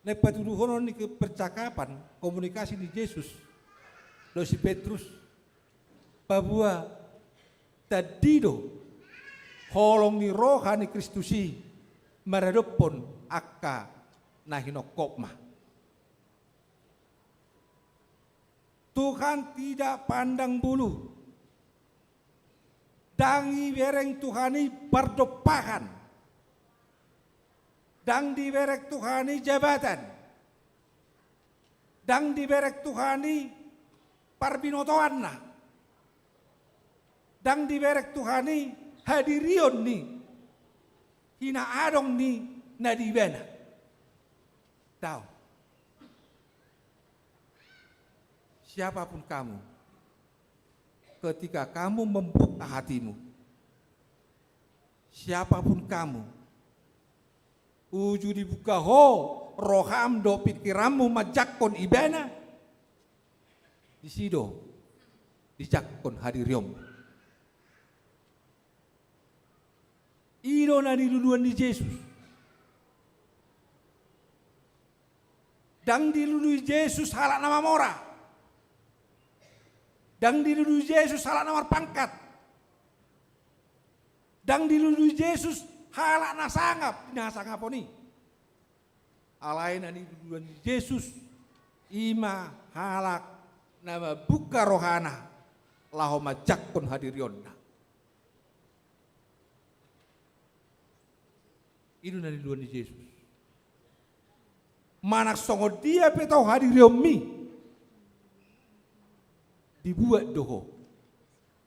napatuduhon ni percakapan komunikasi ni Yesus do si Petrus babua tadido holong ni roha ni Kristusi maradopon akka nahinokopma. Tuhan tidak pandang bulu. Dangi bereng Tuhani bardopahan. Dang di berek Tuhani jabatan. Dang di berek Tuhani parbinotoanna. Dang di berek Tuhani hadirion ni. Hina adong ni nadibena. Tahu. Siapapun kamu, ketika kamu membuka hatimu, siapapun kamu, uju dibuka ho, roham do pikiranmu majakon ibana, disido, dijakon hadiriom. Ido na diluluan di Yesus. Dang dilului Yesus halak nama mora. Dang dilului Yesus halak nomor pangkat. Dang dilului Yesus halak nasangap, nasangaponi. Alain ani diluluan Yesus ima halak nama buka rohana lahoma jakkon hadirionna. Itu nani diluluan Yesus. Manak songo dia petau hadiriomi. Dibuat doho,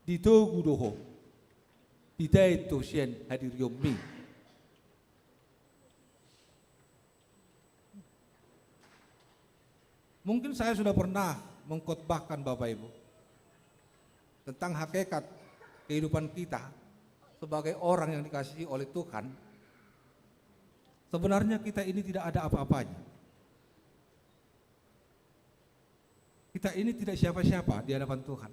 ditogu doho, ditai tosien hadir yomi. Mungkin saya sudah pernah mengkhotbahkan Bapak Ibu tentang hakikat kehidupan kita sebagai orang yang dikasihi oleh Tuhan. Sebenarnya kita ini tidak ada apa-apanya. Kita ini tidak siapa-siapa di hadapan Tuhan.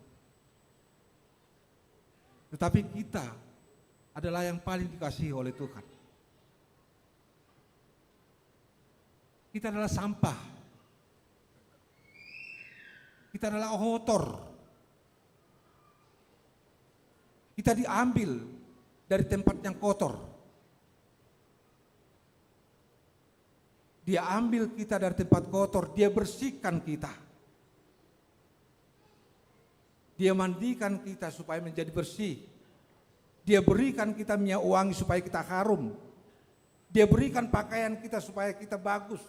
Tetapi kita adalah yang paling dikasihi oleh Tuhan. Kita adalah sampah. Kita adalah kotor. Kita diambil dari tempat yang kotor. Dia ambil kita dari tempat kotor, dia bersihkan kita. Dia mandikan kita supaya menjadi bersih Dia berikan kita minyak wangi supaya kita harum. Dia berikan pakaian kita supaya kita bagus.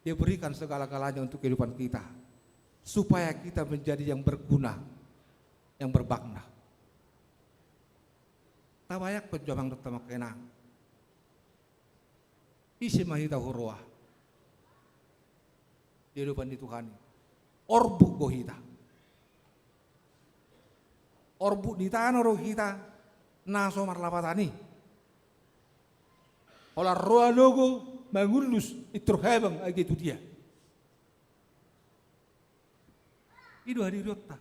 Dia berikan segala-galanya untuk kehidupan kita, supaya kita menjadi yang berguna, yang berbakna. Tabayak penjuang pertama kenang. Isi mahita hurwa. Kehidupan di Tuhan. Orbu gohita. Orbu di tanah roh kita. Naso marlapatani. Olah roa logo mangulus iturhebang agi itu dia. Itu hari rota.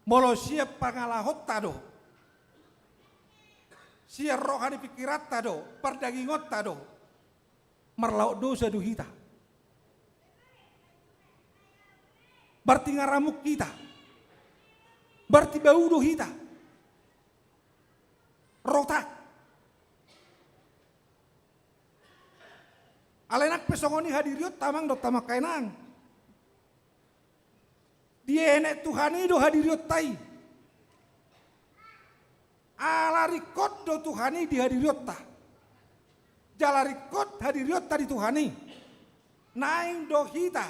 Molo siap pangalahot tado. Siap rohani pikirat tado, perdagingot tado. Merlaut dosa duhita. Berarti ngaramuk kita. Berarti bau dohita. Rotak. Alenak pesongoni hadiriot tamang do tamak kainang. Dia enek Tuhani do hadiriot tai. Alarikot do Tuhani di hadiriot ta. Jalarikot hadiriot ta di Tuhani. Naing do hita.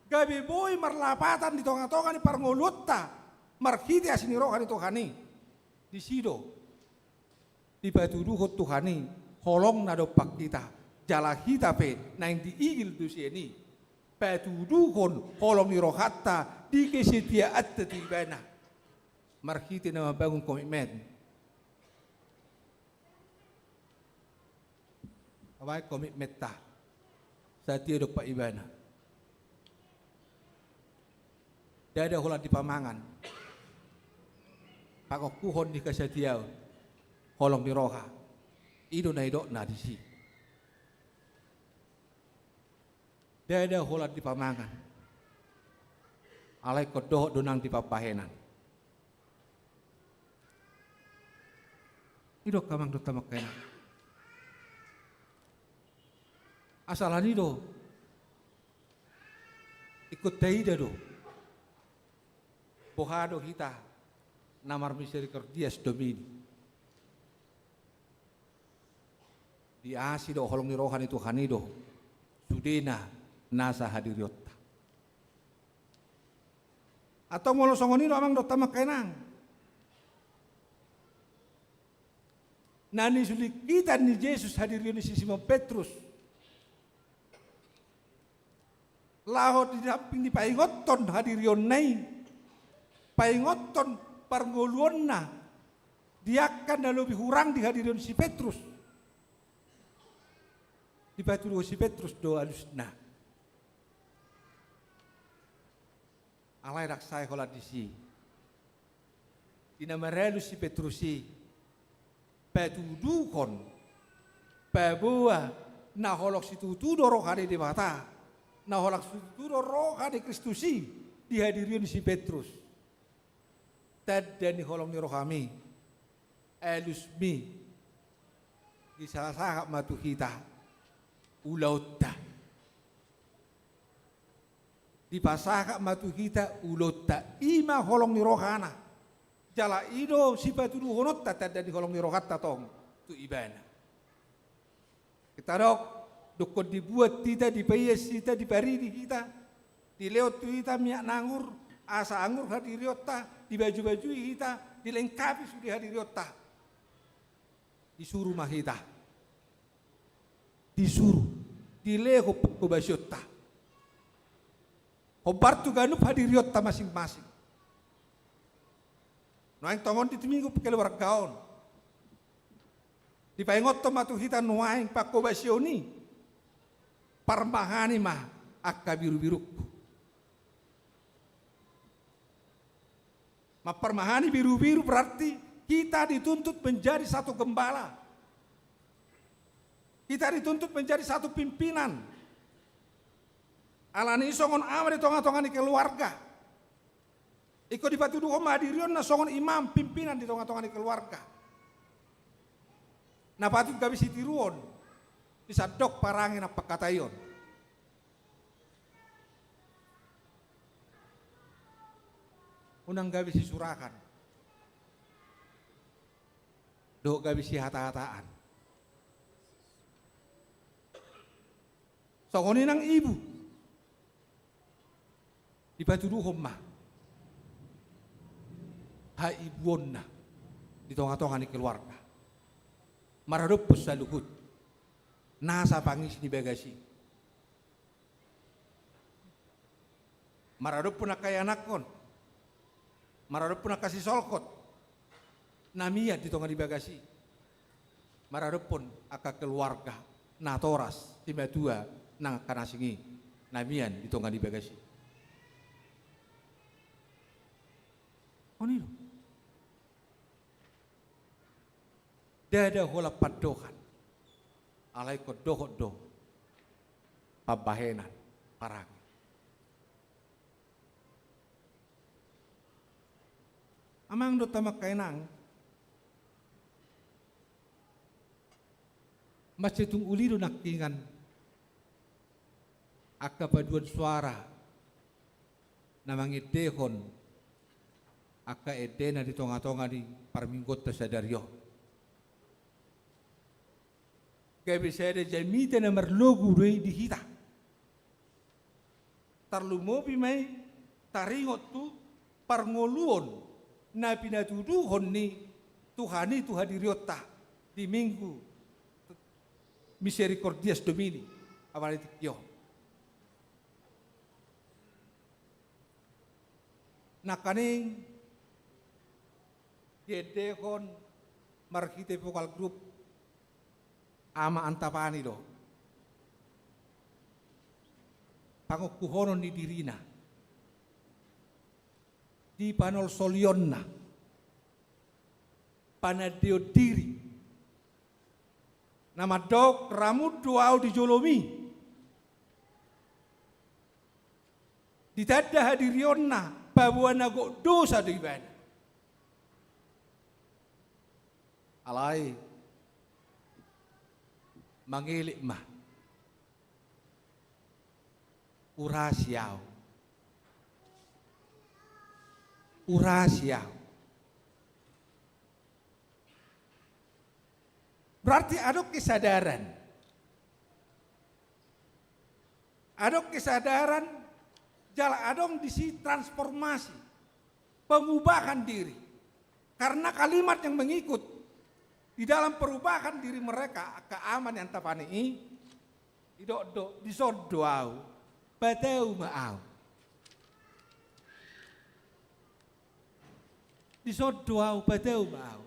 Gabi boy merlapatan di tonga-tonga ni parngolot ta. Marhiti asini rohani Tuhani. Di sido. Di batu duhot Tuhani. Holong nado pak kita. Jala hita pe naing diigil tu sieni. Batu duhon holong ni rohata. Di kesetiaan tetibana. Marhiti nama bangun komitmen. Awai komitmen ta. Saat dia dok pak ibana. Dia ada holat di pamangan. Pakok kuhon di kesetiaan. Holong di roha. Ido na idok na di si. Dia ada holat di pamangan. Alai kodoh donang di papahenan. Ido kamang do tamak kena. Asalan ido. Ikut taida do. Bohado kita. Namar misericordias domini. Di asi do holong ni rohan itu hanido. Sudena nasa hadiriota. Atau molo songoni do amang do tamak kenang. Nani sulit kita ni Yesus hadirin di sisi Petrus. Lahot di damping di paingoton hadirion nai. Paingoton parngoluon na. Diakan na lebih hurang di hadirion si Petrus. Di batu si Petrus do alus na. Alai raksai holat di si. Di nama relu si Petrusi. Batu dukon. Babua. Na holok situ tudo rohani di mata. Na holok situ tudo rohani Kristusi. Dihadirin si Petrus. Tad dan di holong ni rohami. Elus mi. Di salah matu kita. Ulauta. Di pasaka matu kita ulota ima holong ni rohana jala ido si batu duhonot tata dan di holong ni rohat tatong tu ibana kita dokon dibuat kita dipayas kita diparidi kita di leot tu kita minyak nangur asa anggur hadiriota di baju-baju kita dilengkapi sudah hadiriota disuruh mahita disuruh dileho kebasyota Obar tu ganup hadiriot ta masing-masing. Noang tongon di minggu keluar gaon. Di paingot to matu hitan noang pakobasioni. Parmahani mah akka biru-biru. Ma parmahani biru-biru berarti kita dituntut menjadi satu gembala. Kita dituntut menjadi satu pimpinan. Alani songon amar di tonga-tonga di keluarga. Iko di batu duho madirion na songon imam pimpinan di tonga-tonga di keluarga. Na batu gabi sitiruon. Bisa dok parangin apa katayon. unang gabi si surakan. Do gabi si hata-hataan. Songoni nang ibu. Ipatuduhom ma. Ha ibuon na. Di tonga-tonga ni keluarga. Maradopos sa luhut. Nasa pangis ni bagasi. Maradopon na kay anak kon. Maradopon na kasi solkot. Namia di tonga di bagasi. Maradopon aka keluarga. Natoras. Tiba-dua nang kanasingi. Namian di tonga di bagasi. Onilo. Dada hola padokan. Alay ko doho pabahenan parang. Amang do tamak kainang. Masih tung ulido nakingan. Aka paduan suara. Namang idehon. Aka edena di tonga-tonga di parminggot tasadario. Kaya bisa ada jamita na marlogu rei di hita. Tarlumopi may taringot tu parngoluon na pinatuduhon ni Tuhani Tuhadiriota di Minggu Misericordias Domini awalitikyo. Nakaning yedehon markite vokal group ama antapani do. Pangukuhonon ni dirina. Di panol solionna. Panadeo diri. Nama dok ramud doau di jolomi. Ditanda hadirionna babuana go dosa di ibadah. Alai mangilik mah urasiaw berarti ada kesadaran jala adong disi transformasi pengubahan diri karena kalimat yang mengikut di dalam perubahan diri mereka ke aman yang tapani idok disodoau batau maau disodoau batau maau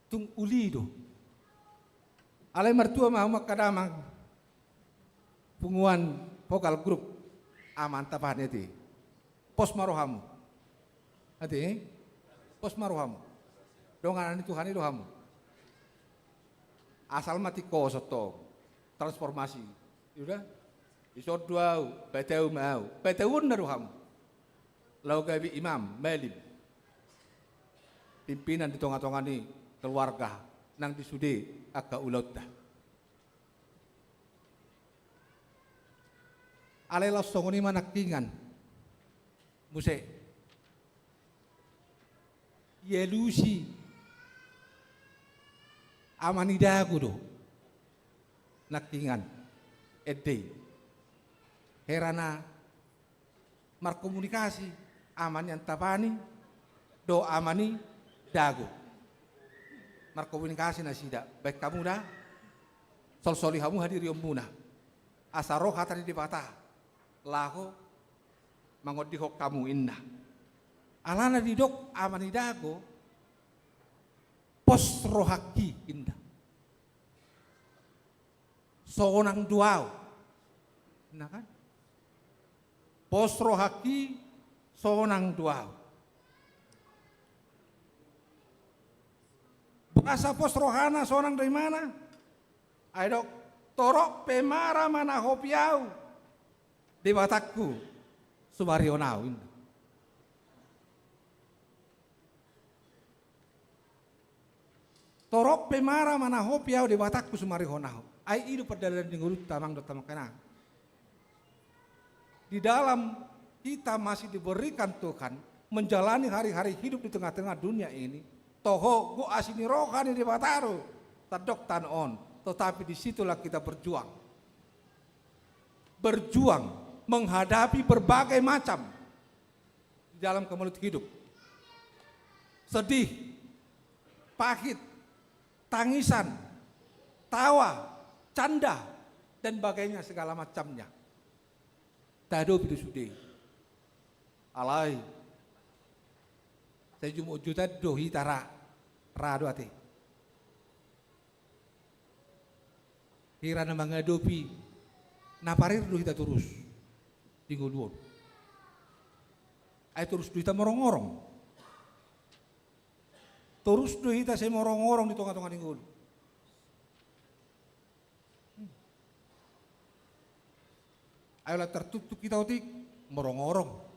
tung ulido alai mertua mau makadamang punguan vokal grup aman tapani ti pos marohamu ati pos marohamu dongan Tuhan itu hamu. Asal mati kosoto transformasi. Sudah? Isod duau, beteu mau. Beteun naru hamu. Lau gabi imam, malim. Pimpinan di tonga-tonga ni keluarga nang disude aga ulot dah. Alela songoni manakingan. Muse. Yelusi amanidagu do nakingan ede herana markomunikasi aman yang tapani do amani dagu markomunikasi nasida baik kamu dah sol kamu hadir yombuna asaro hatari di patah laho mangodihok kamu indah alana didok amani dago pos rohaki indah seorang duau nah kan pos rohaki seorang duau bahasa pos rohana seorang dari mana ayo torok pemara mana hopiau di batakku subarionau indah torok pemara mana hopiau di batakku sumari honau. Ai itu perdalan di ngurut tamang do tamakana. Di dalam kita masih diberikan Tuhan menjalani hari-hari hidup di tengah-tengah dunia ini, toho go asini rohani di bataro, tadok tan on, tetapi disitulah kita berjuang menghadapi berbagai macam di dalam kemelut hidup, sedih, pahit, tangisan, tawa, canda, dan bagainya segala macamnya. Tado itu sudah alai saya cuma juta dohi tara rado ate hirana menghadapi naparir dohi ta terus tinggal dua ay terus dohi ta morong-morong terus dohi ta saya morong-morong di tengah-tengah tinggal ayolah tertutup kita otik morong-morong.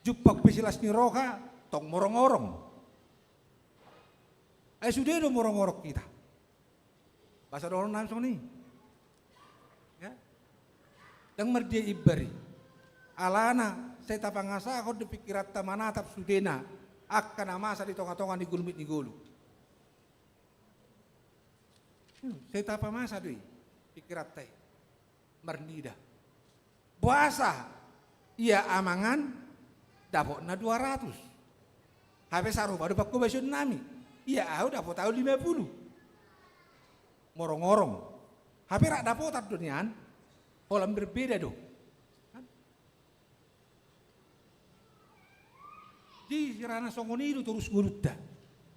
Jupak pesilas ni roka tong morong-morong. Ay sudah do morong-morong kita. Bahasa dorong langsung nih. Ya. Dang merdia ibari. Alana saya tapangasa ako de pikirat tamanatap sudena akan amasa di tonga-tonga di gulmit ni gulu. Saya tapa masa doi pikirat teh mernida puasa ia amangan dapat na 200 habis saru baru pakku basun nami ia aku dapat tahu 50 morong-morong habis rak dapat dunian polam berbeda do di sirana songoni itu terus ngurutda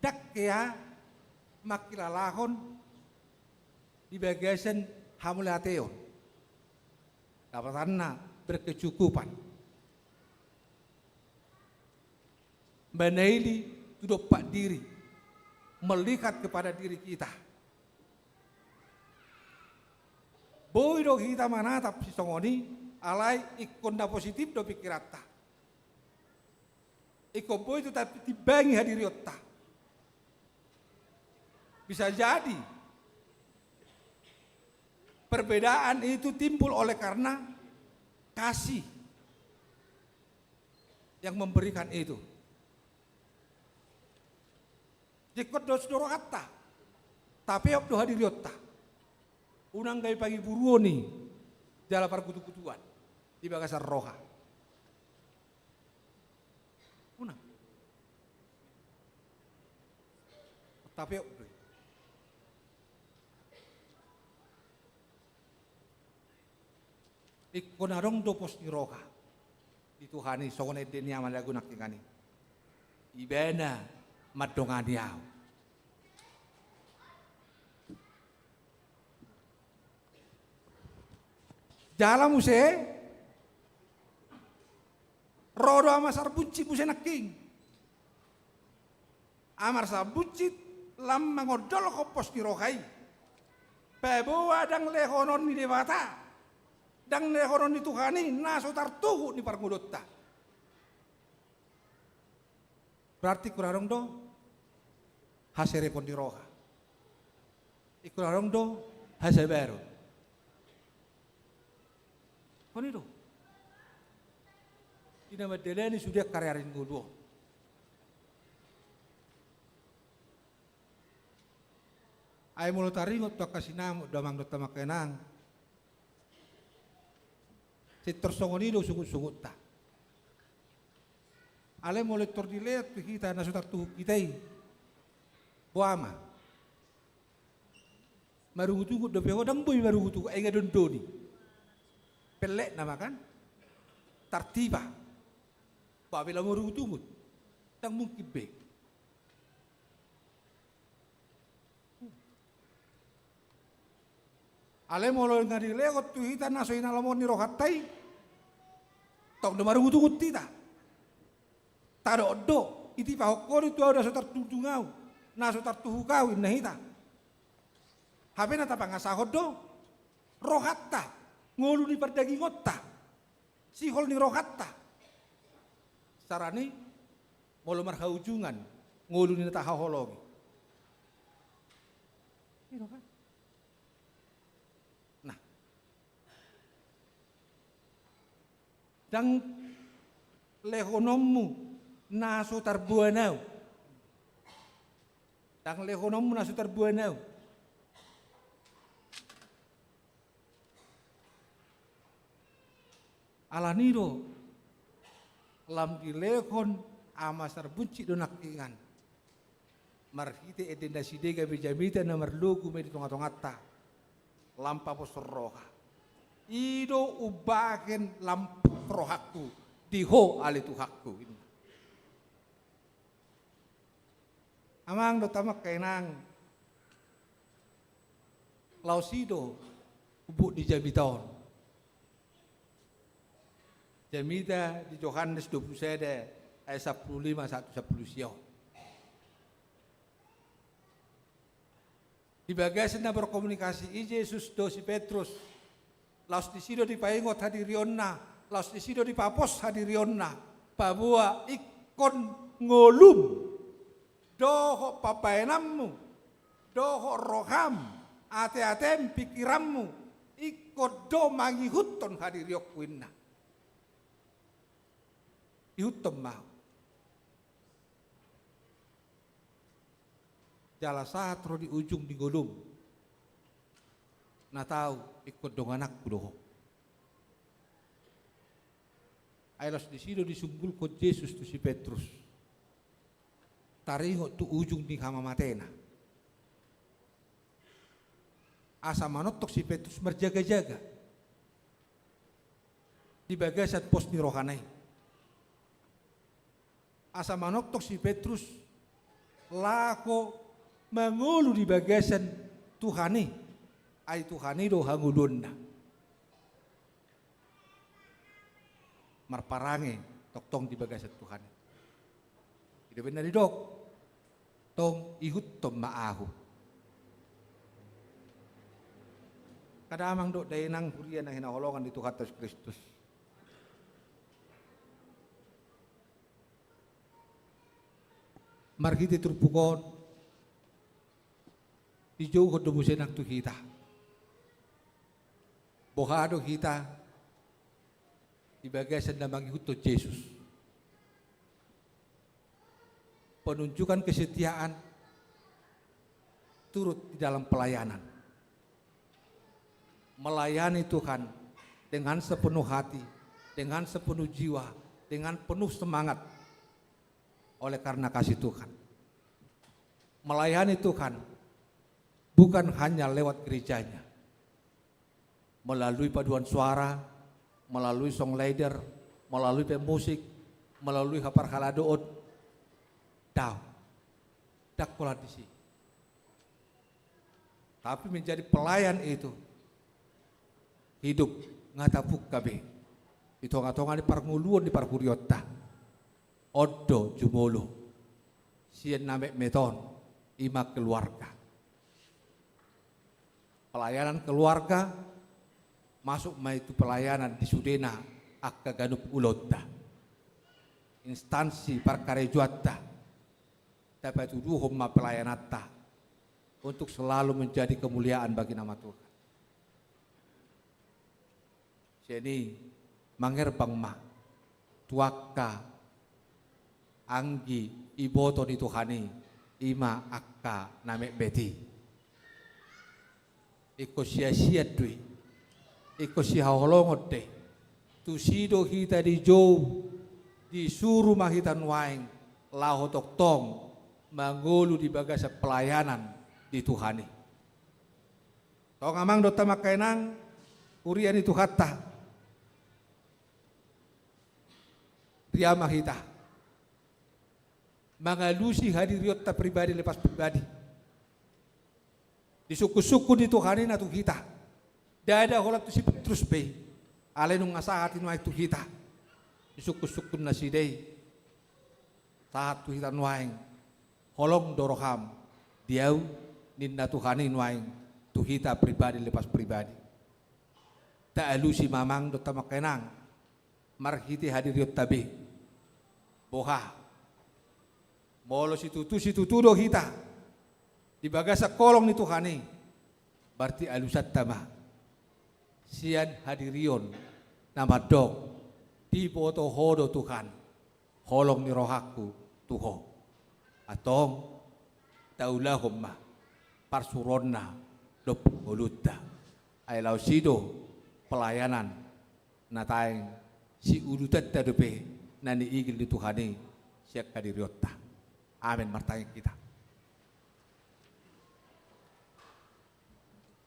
dak ya makilalahon di bagasan hamulateo dapat tanah berkecukupan menaili tudopak diri melihat kepada diri kita boy do kita manatap si songoni alai ikonda positif do pikirata iko boy itu tapi dibangi hadiri otta bisa jadi perbedaan itu timbul oleh karena kasih yang memberikan itu. Jikot dos doro kata, tapi op doha diriota. Unang gay pagi buruoni, jala par kutu-kutuan di bagasar roha. Unang. Tapi op ikonarong do pos ni roka dituhani songone denia malagu nakingani ibena madongadiao jalan muse rodo ama sarbuci muse naking amar sarbuci lam mangodol ko pos ni rokai pebo adang lehonon ni dewata dang nehoron ni Tuhani naso tartuhu ni parngudota. Berarti kurarong do hasere pon di roha. Ikurarong do hasebero. Koni do. Ina madeleni sudah karyarin gudo. Ay mulo taringot to kasinamo damang do tamakenang. Tersongonido sungut-sungut ta. Ale mulai terdilet kita nasu tartu kitai. Buama. Marugutu do pehodang boy marugutu ay ngadon doni. Pelek nama kan? Tartiba. Babila marugutu mut. Tang mungkin be. Ale mulai ngadilegot tu kita nasu inalamon ni rohatai. Tok do marugutu tita. Tado do iti pahokori tu ada sotar tutungau. Na sotar tuhukau inahita. Habe na tapangasa do rohatta ngolu ni perdagingotta. Sihol ni rohatta. Sarani molo marhaujungan ngolu ni tahahologi. dang lehonommu naso tarbuanau. Dang lehonommu naso tarbuanau. Alaniro lam dilehon ama sarbunci donak ingan. Marhite edenda sidega bijamita na marlugu me di tonga-tongata. Lampa posroha. Ido ubaken lampu rohaku diho ale tuhakku. Amang do tamak kainang lausido ubuk di Jamiton. Jamita di Yohanes 21 ayat 15 1 10. Di bagasan na berkomunikasi i Yesus do si Petrus. Laos di sido di paingot hadirionna, laos di sido di papos hadirionna. Babua ikon ngolum. Doho papaenammu, doho roham, ate-atem pikirammu, ikut do mangihutton hadiriok winna. Ihutton mau. Jala satro di ujung di golum. Na tahu ikut dong anak doho. Ailas di sido disumbul ko Yesus tu si Petrus. Taringo tu ujung di hama matena. Asa manotok si Petrus berjaga-jaga. Di bagasan pos ni rohanai. Asa manotok si Petrus lako mengulu di bagasan Tuhani. Ay Tuhani do hangulunna. Marparange toktong di bagasan Tuhani. Tidak benar dok. Tong ihut tom maahu. Kadamang dok dainang hurian na hinaholongan di Tuhan Yesus Kristus. Margiti turpukon di jauh do musenak tu kita. Bohado kita di bagasan namang ihut to Yesus. Penunjukan kesetiaan turut di dalam pelayanan. Melayani Tuhan dengan sepenuh hati, dengan sepenuh jiwa, dengan penuh semangat oleh karena kasih Tuhan. Melayani Tuhan bukan hanya lewat gerejanya, melalui paduan suara, melalui song leader, melalui pemusik, melalui haparhala dood, dak pola di sini. Tapi menjadi pelayan itu hidup ngatapuk kabe. Itonga-tonga di parnguluan di parhuriota. Odo jumolo. Sien namek meton ima keluarga. Pelayanan keluarga masuk itu pelayanan di Sudena akka ganup ulota. Instansi parkarejuata dapat tuduh ma pelayanata untuk selalu menjadi kemuliaan bagi nama Tuhan. Jadi mangerbang ma tuaka anggi iboto di Tuhani ima akka namek beti. Iko sia-sia dui, iko sia holongot deh. Tusido kita di jauh disuruh mahitan waing laho toktong mangolu di bagasa pelayanan di Tuhani. Tong amang do tamakainang urian itu hatta riama kita mangalusi hadiriota pribadi lepas pribadi di suku-suku di Tuhani na tu kita dada holat tu si Petrus pe alenung asahatin wa itu kita di suku-suku nasidei saat tu kita nuaing holong doroham diau ninna Tuhani nuaing tu kita pribadi lepas pribadi tak alusi mamang do tamakenang marhiti hadiriot tabe boha molo si tutu do kita di bagasa kolong ni Tuhani berarti alusat tama sian hadirion nama dok di poto hodo Tuhan, holong ni rohaku Tuho, atong taulahumma parsuronna dop holutta, ay lausido pelayanan natayang si udutat tadupe nani igil di Tuhani siak kadiriotta. Amin martanya kita.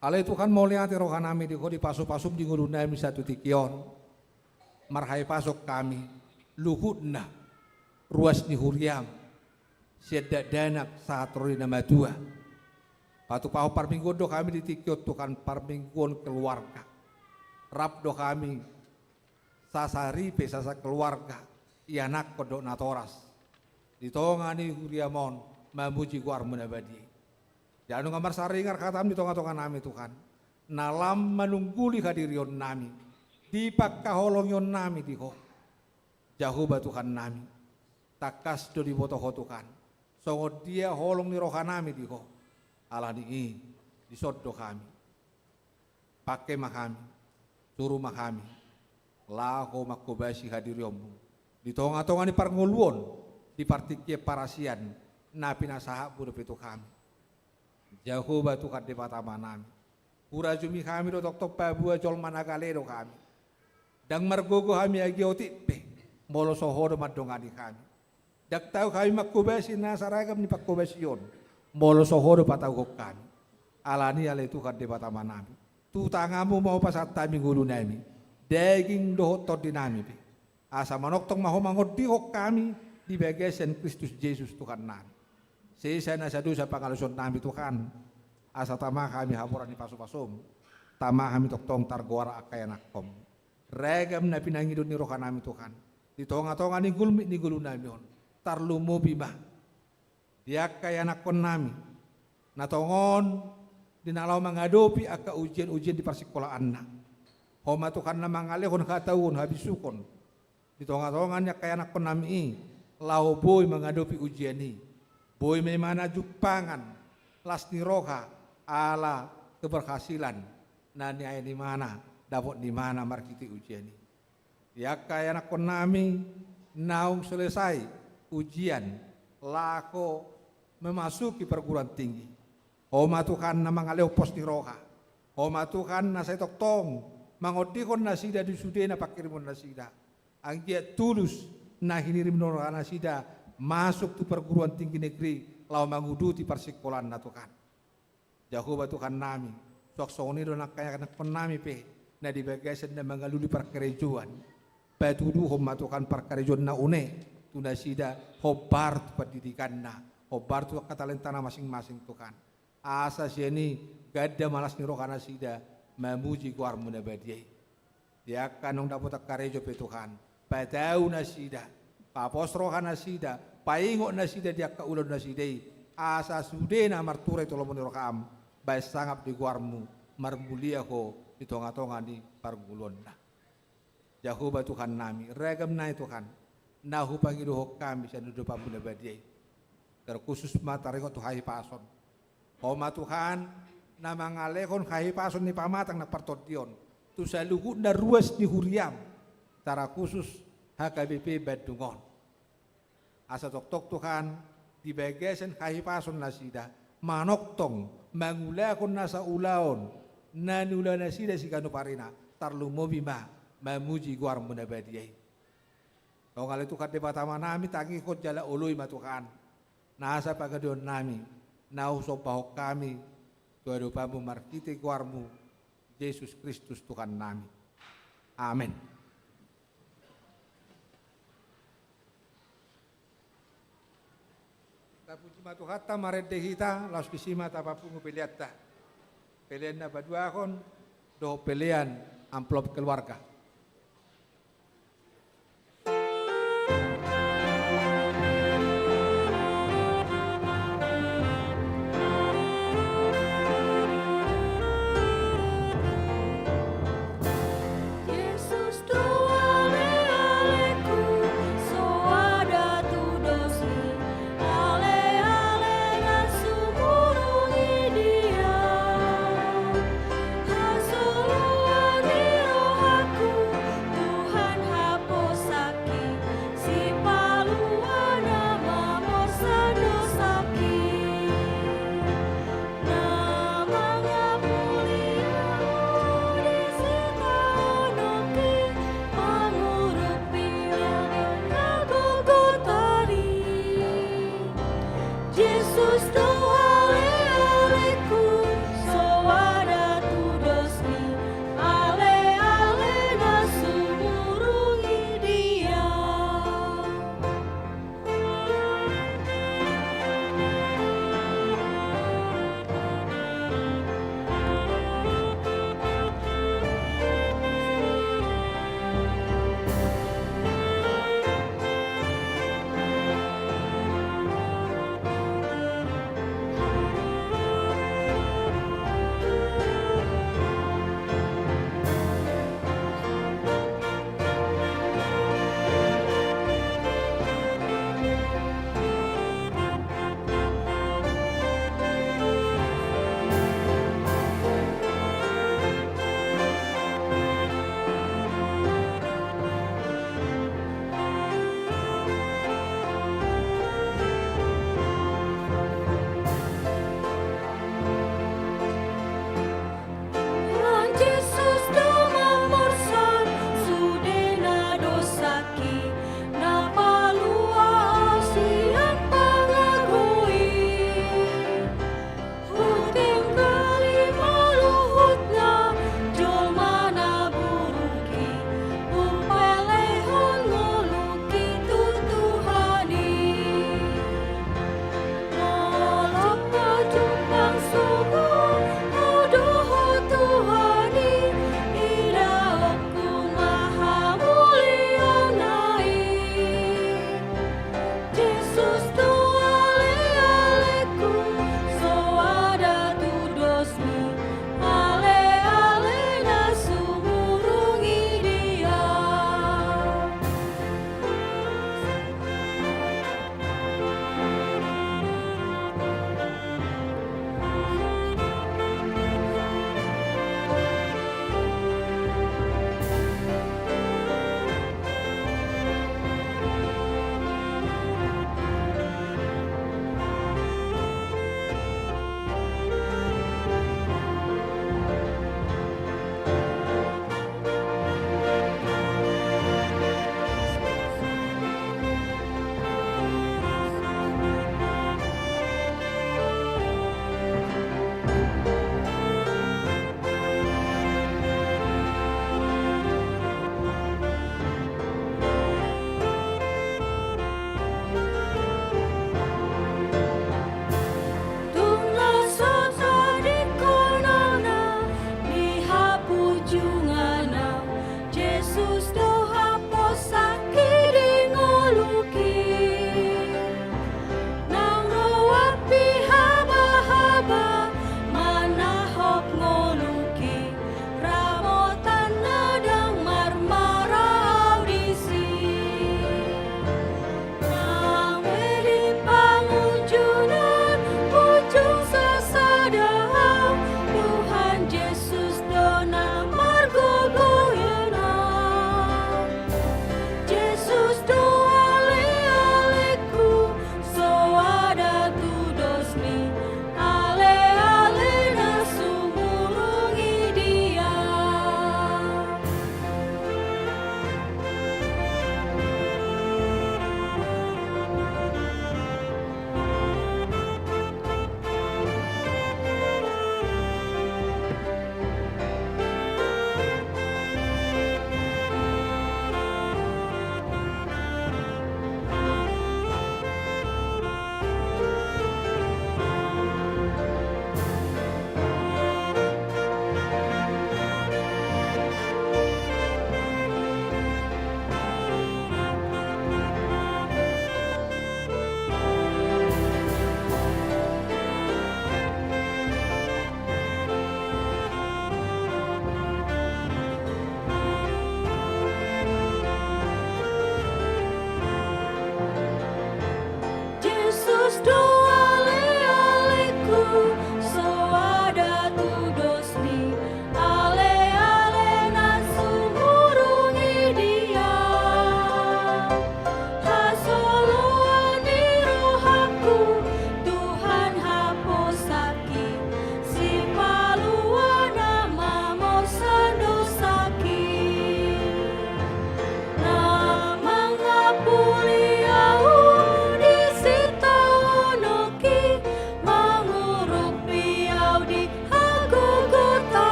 Alay Tuhan mau lihat rohanami di kodi pasuk-pasuk di ngulunami satu tikion. Marhai pasok kami luhutna ruas ni huriam sedak danak satrori nama dua. Patu paho parminggon do kami di tikiot Tuhan parminggon keluarga. Rap do kami sasari pe sasa keluarga ianak kodok natoras. Ditongani huriamon mamuji guar menabadi. Jangan ngamar saringar katam di tonga-tonga nami Tuhan. Nalam menungguli hadirion nami. Di pakkaholong yon nami diho. Jauh Tuhan nami. Takas do di botoho Tuhan. Songo dia holong ni roha nami diho. Ala di soddo kami. Pakai makami. Suruh makami. Laho makobasi hadirionmu. Di tonga-tonga ni parnguluon. Di partikie parasian. Napi nasahak budo petu kami. Jauh Tuhan di patama nami. Urajumi kami do tok pabua jol managale do kami. Dang margogo kami agi otipe. Molo sohodo madongani kami. Dak tahu kami makubasi nasaragam ni pakubasiyon. Molo sohodo patahuk kami. Alani alay Tuhan di patama nami. Tutangamu mau pasat tami gulu nami. Daging dohotor di nami. Asa manoktong maho mangod dihok kami. Di bagesen Kristus Yesus Tuhan nami. Sisa nasa dosa pangaluson nami Tuhan. Asa tama kami hapuran ni pasu-pasum. Tama kami toktong targora akayanakom. Regam na pinangidon ni roha nami Tuhan. Di tonga-tonga ni gulmi ni gulu nami on. Tarlumo bima. Di akayanakon nami. Natongon dinalaw mangadopi aka ujian-ujian di persikolaan na. Homa Tuhan na mangalehon katawon habisukon. Di tonga-tonga ni akayanakon nami lauboy mangadopi ujian ni. Boy may mana jupangan las ni roha ala keberhasilan na ni ay ni mana dapat ni mana markiti ujian ni. Ya kaya anak nami naung selesai ujian lako memasuki perguruan tinggi. Homa Tuhan na mangaleo pos ni roha. Homa Tuhan na sa toktong mangodikon na sida di sude na pakirimon na sida. Ang dia tulus na hinirim no na sida masuk tu perguruan tinggi negeri lau manguduti persikolan na Tuhan. Jauh Tuhan nami sok soni do nak kaya anak penami pe na di bagasan na mangaluli perkerejuan. Patudu homa Tuhan perkerejuan na une tu na sida hobar tu pendidikan na hobar tu katalentana masing-masing Tuhan. Asa sini gada malas ni rohana sida memuji kuar munabadiai. Dia kanong dapat karejo pe Tuhan. Patau na sida papos rohana sida paingok na sida dia kaulon na sidai asa sude na marture tolong menirokam baik sangap di guarmu marmulia ko di tonga-tonga di pargulon na jauh Tuhan nami regam na Tuhan nahu pangiduhok kami sa nudupa munabadiai terkhusus mataringot tuhahi pason homa Tuhan na mangalekon kahi pason ni pamatang na partotion tu sa luhut na ruas ni huriam tara khusus HKBP Bandungon. Asa tok Tuhan di bagasan kahipason na sida manoktong mangulakon nasa ulaon nanula na sida si kanuparina tarlumo bima mamuji guar munabadiyay. Kung alay Tuhan di batama nami tangi ko jala uloy matukan nasa pagadion nami nausop pahok kami tuwado pa mo markite guarmu Yesus Kristus Tuhan nami. Amen. Puji matuhata marede hita laus kisima tapapungu peliatta. Pelian na badua kon do pelian amplop keluarga. Aku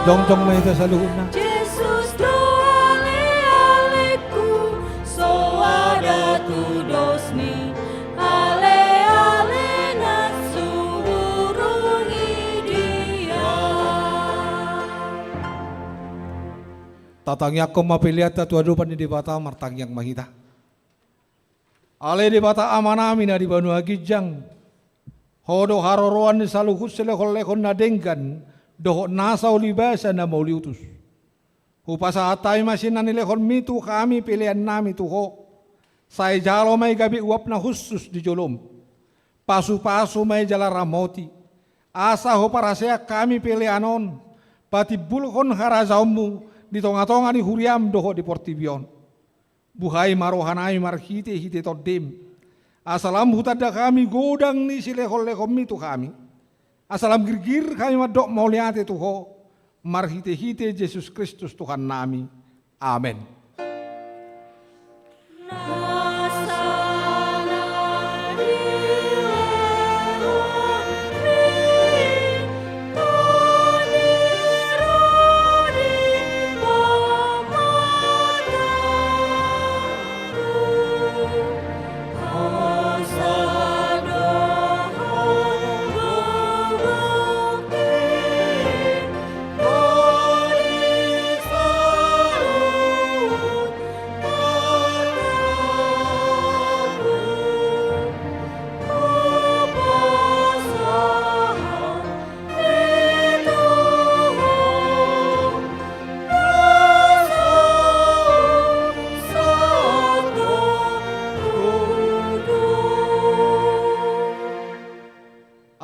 dongcong na ito sa luhod na. Jesus do ale-aleku, soada tu dosmi, ale-ale na surungi dia. Tatangyak ko mapiliat at wadupan ni bata martangyak mahita. Ale di bata amanami na di banu agijang. Hodo haroroan ni saluhut selekon-lekon na denggan. Doho nasa ulibasa na mauliutus. Hupasa atay masin na nilekon mitu kami pilihan nami tuho. Say jalo may gabi uap na husus di jolom. Pasu-pasu may jala ramoti. Asa ho para saya kami pilihanon. Pati bulkon harazaumu di tonga-tonga ni huriam doho di portibion. Buhay marohanay marhite-hite todem. Asalam hutada kami godang ni silekon-lekon mitu kami. Asalam girgir kami madok mauliate tuho. Marhite-hite Yesus Kristus Tuhan nami. Amin.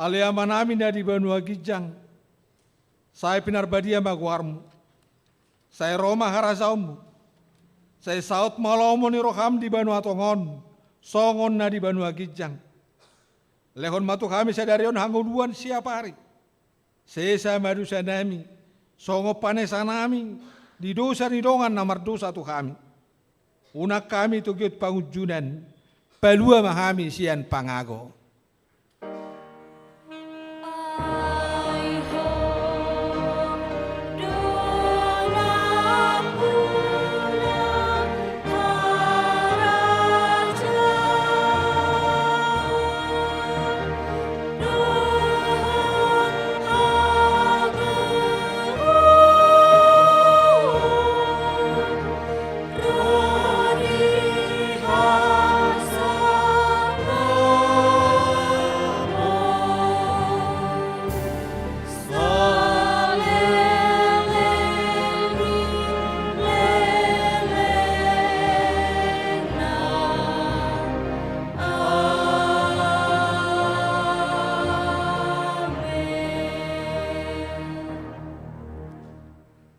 Aliaman namin na di Banua Gijang. Saya pinarbadia magwarmu. Saya Roma harazaumu. Saya saut malomo ni roham di Banua Tongon. Songon na di Banua Gijang. Lehon matu kami sadarion hanguduan siapa hari. Sesa madusa nami. Songo panesa nami. Di dosa ni dongan namar dosa tu kami. Unak kami tugiut pangujunan. Palua mahami sian pangago.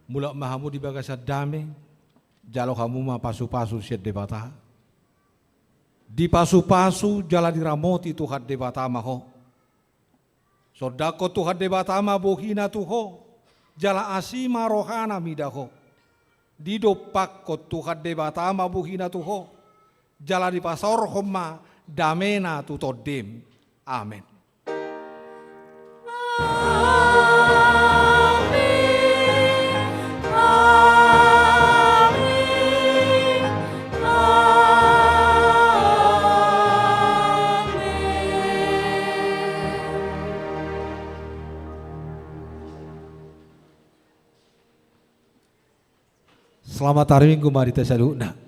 Mulak mahamu di bagasa dame, jalo kamu ma pasu-pasu siat debata. Di pasu-pasu jala diramoti Tuhan debata maho. Sodako Tuhan debata ma bohina tuho, jala asima rohana midaho. Di dopak ko Tuhan debata ma bohina tuho, jala di pasor homa damena tutodem. Amin. Selamat hari Minggu mari kita saluna.